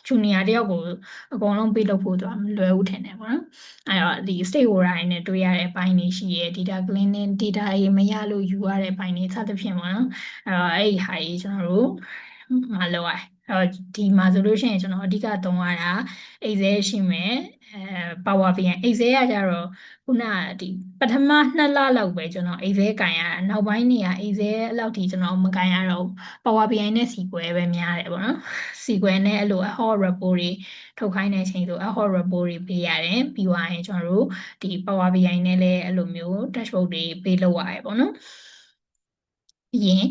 ဂျူနီယာတယောက်ကိုအကုန်လုံးပေးလုပ်ဖို့တော့မလွယ်ဘူးထင်တယ်ပေါ့နော်အဲ့တော့ဒီ stakeholder တွေနဲ့တွေ့ရတဲ့အပိုင်းတွေရှိရယ် data cleaning data တွေမရလို့ယူရတဲ့အပိုင်းတွေစသဖြင့်ပေါ့နော်အဲ့တော့အဲ့ဒီဟာကြီးကျွန်တော်တို့မလုပ်ရအဲ့တော့ဒီမှာဆိုလို့ရှိရင်ကျွန်တော်အဓိကသုံးရတာ Excel ရှိမယ်Power BI Excel ကကြတော့ခုနကဒီပထမ2လလောက်ပဲကျွန်တော် Excel ကင်ရတာနောက်ပိုင်းနေရ Excel အလောက်ထိကျွန်တော်မကင်ရတော့ Power BI နဲ့ SQL ပဲများတယ်ပေါ့နော် SQL နဲ့အဲ့လို ad hoc report တွေထုတ်ခိုင်းတဲ့အချိန်ဆို ad hoc report တွေပေးရတယ်ပြီးသွားရင်ကျွန်တော်တို့ဒီ Power BI နဲ့လည်းအဲ့လိုမျိုး dashboard တွေပေးလုပ်ရတယ်ပေါ့နော်ပြီးရင်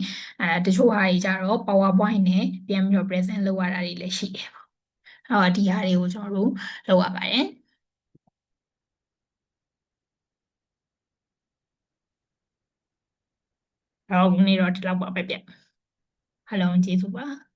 တချို့ဟာတွေကြတော့ PowerPoint နဲ့ပြန်ပြီးတော့ present လုပ်ရတာတွေလည်းရှိတယ်ပေါ့ဒီဟာတွေကိုကျွန်တော်တို့လုပ်ရပါတယ်ဒီနေ့တော့ဒီလောက်ပါပဲဗျအားလုံးကျေးဇူးပါ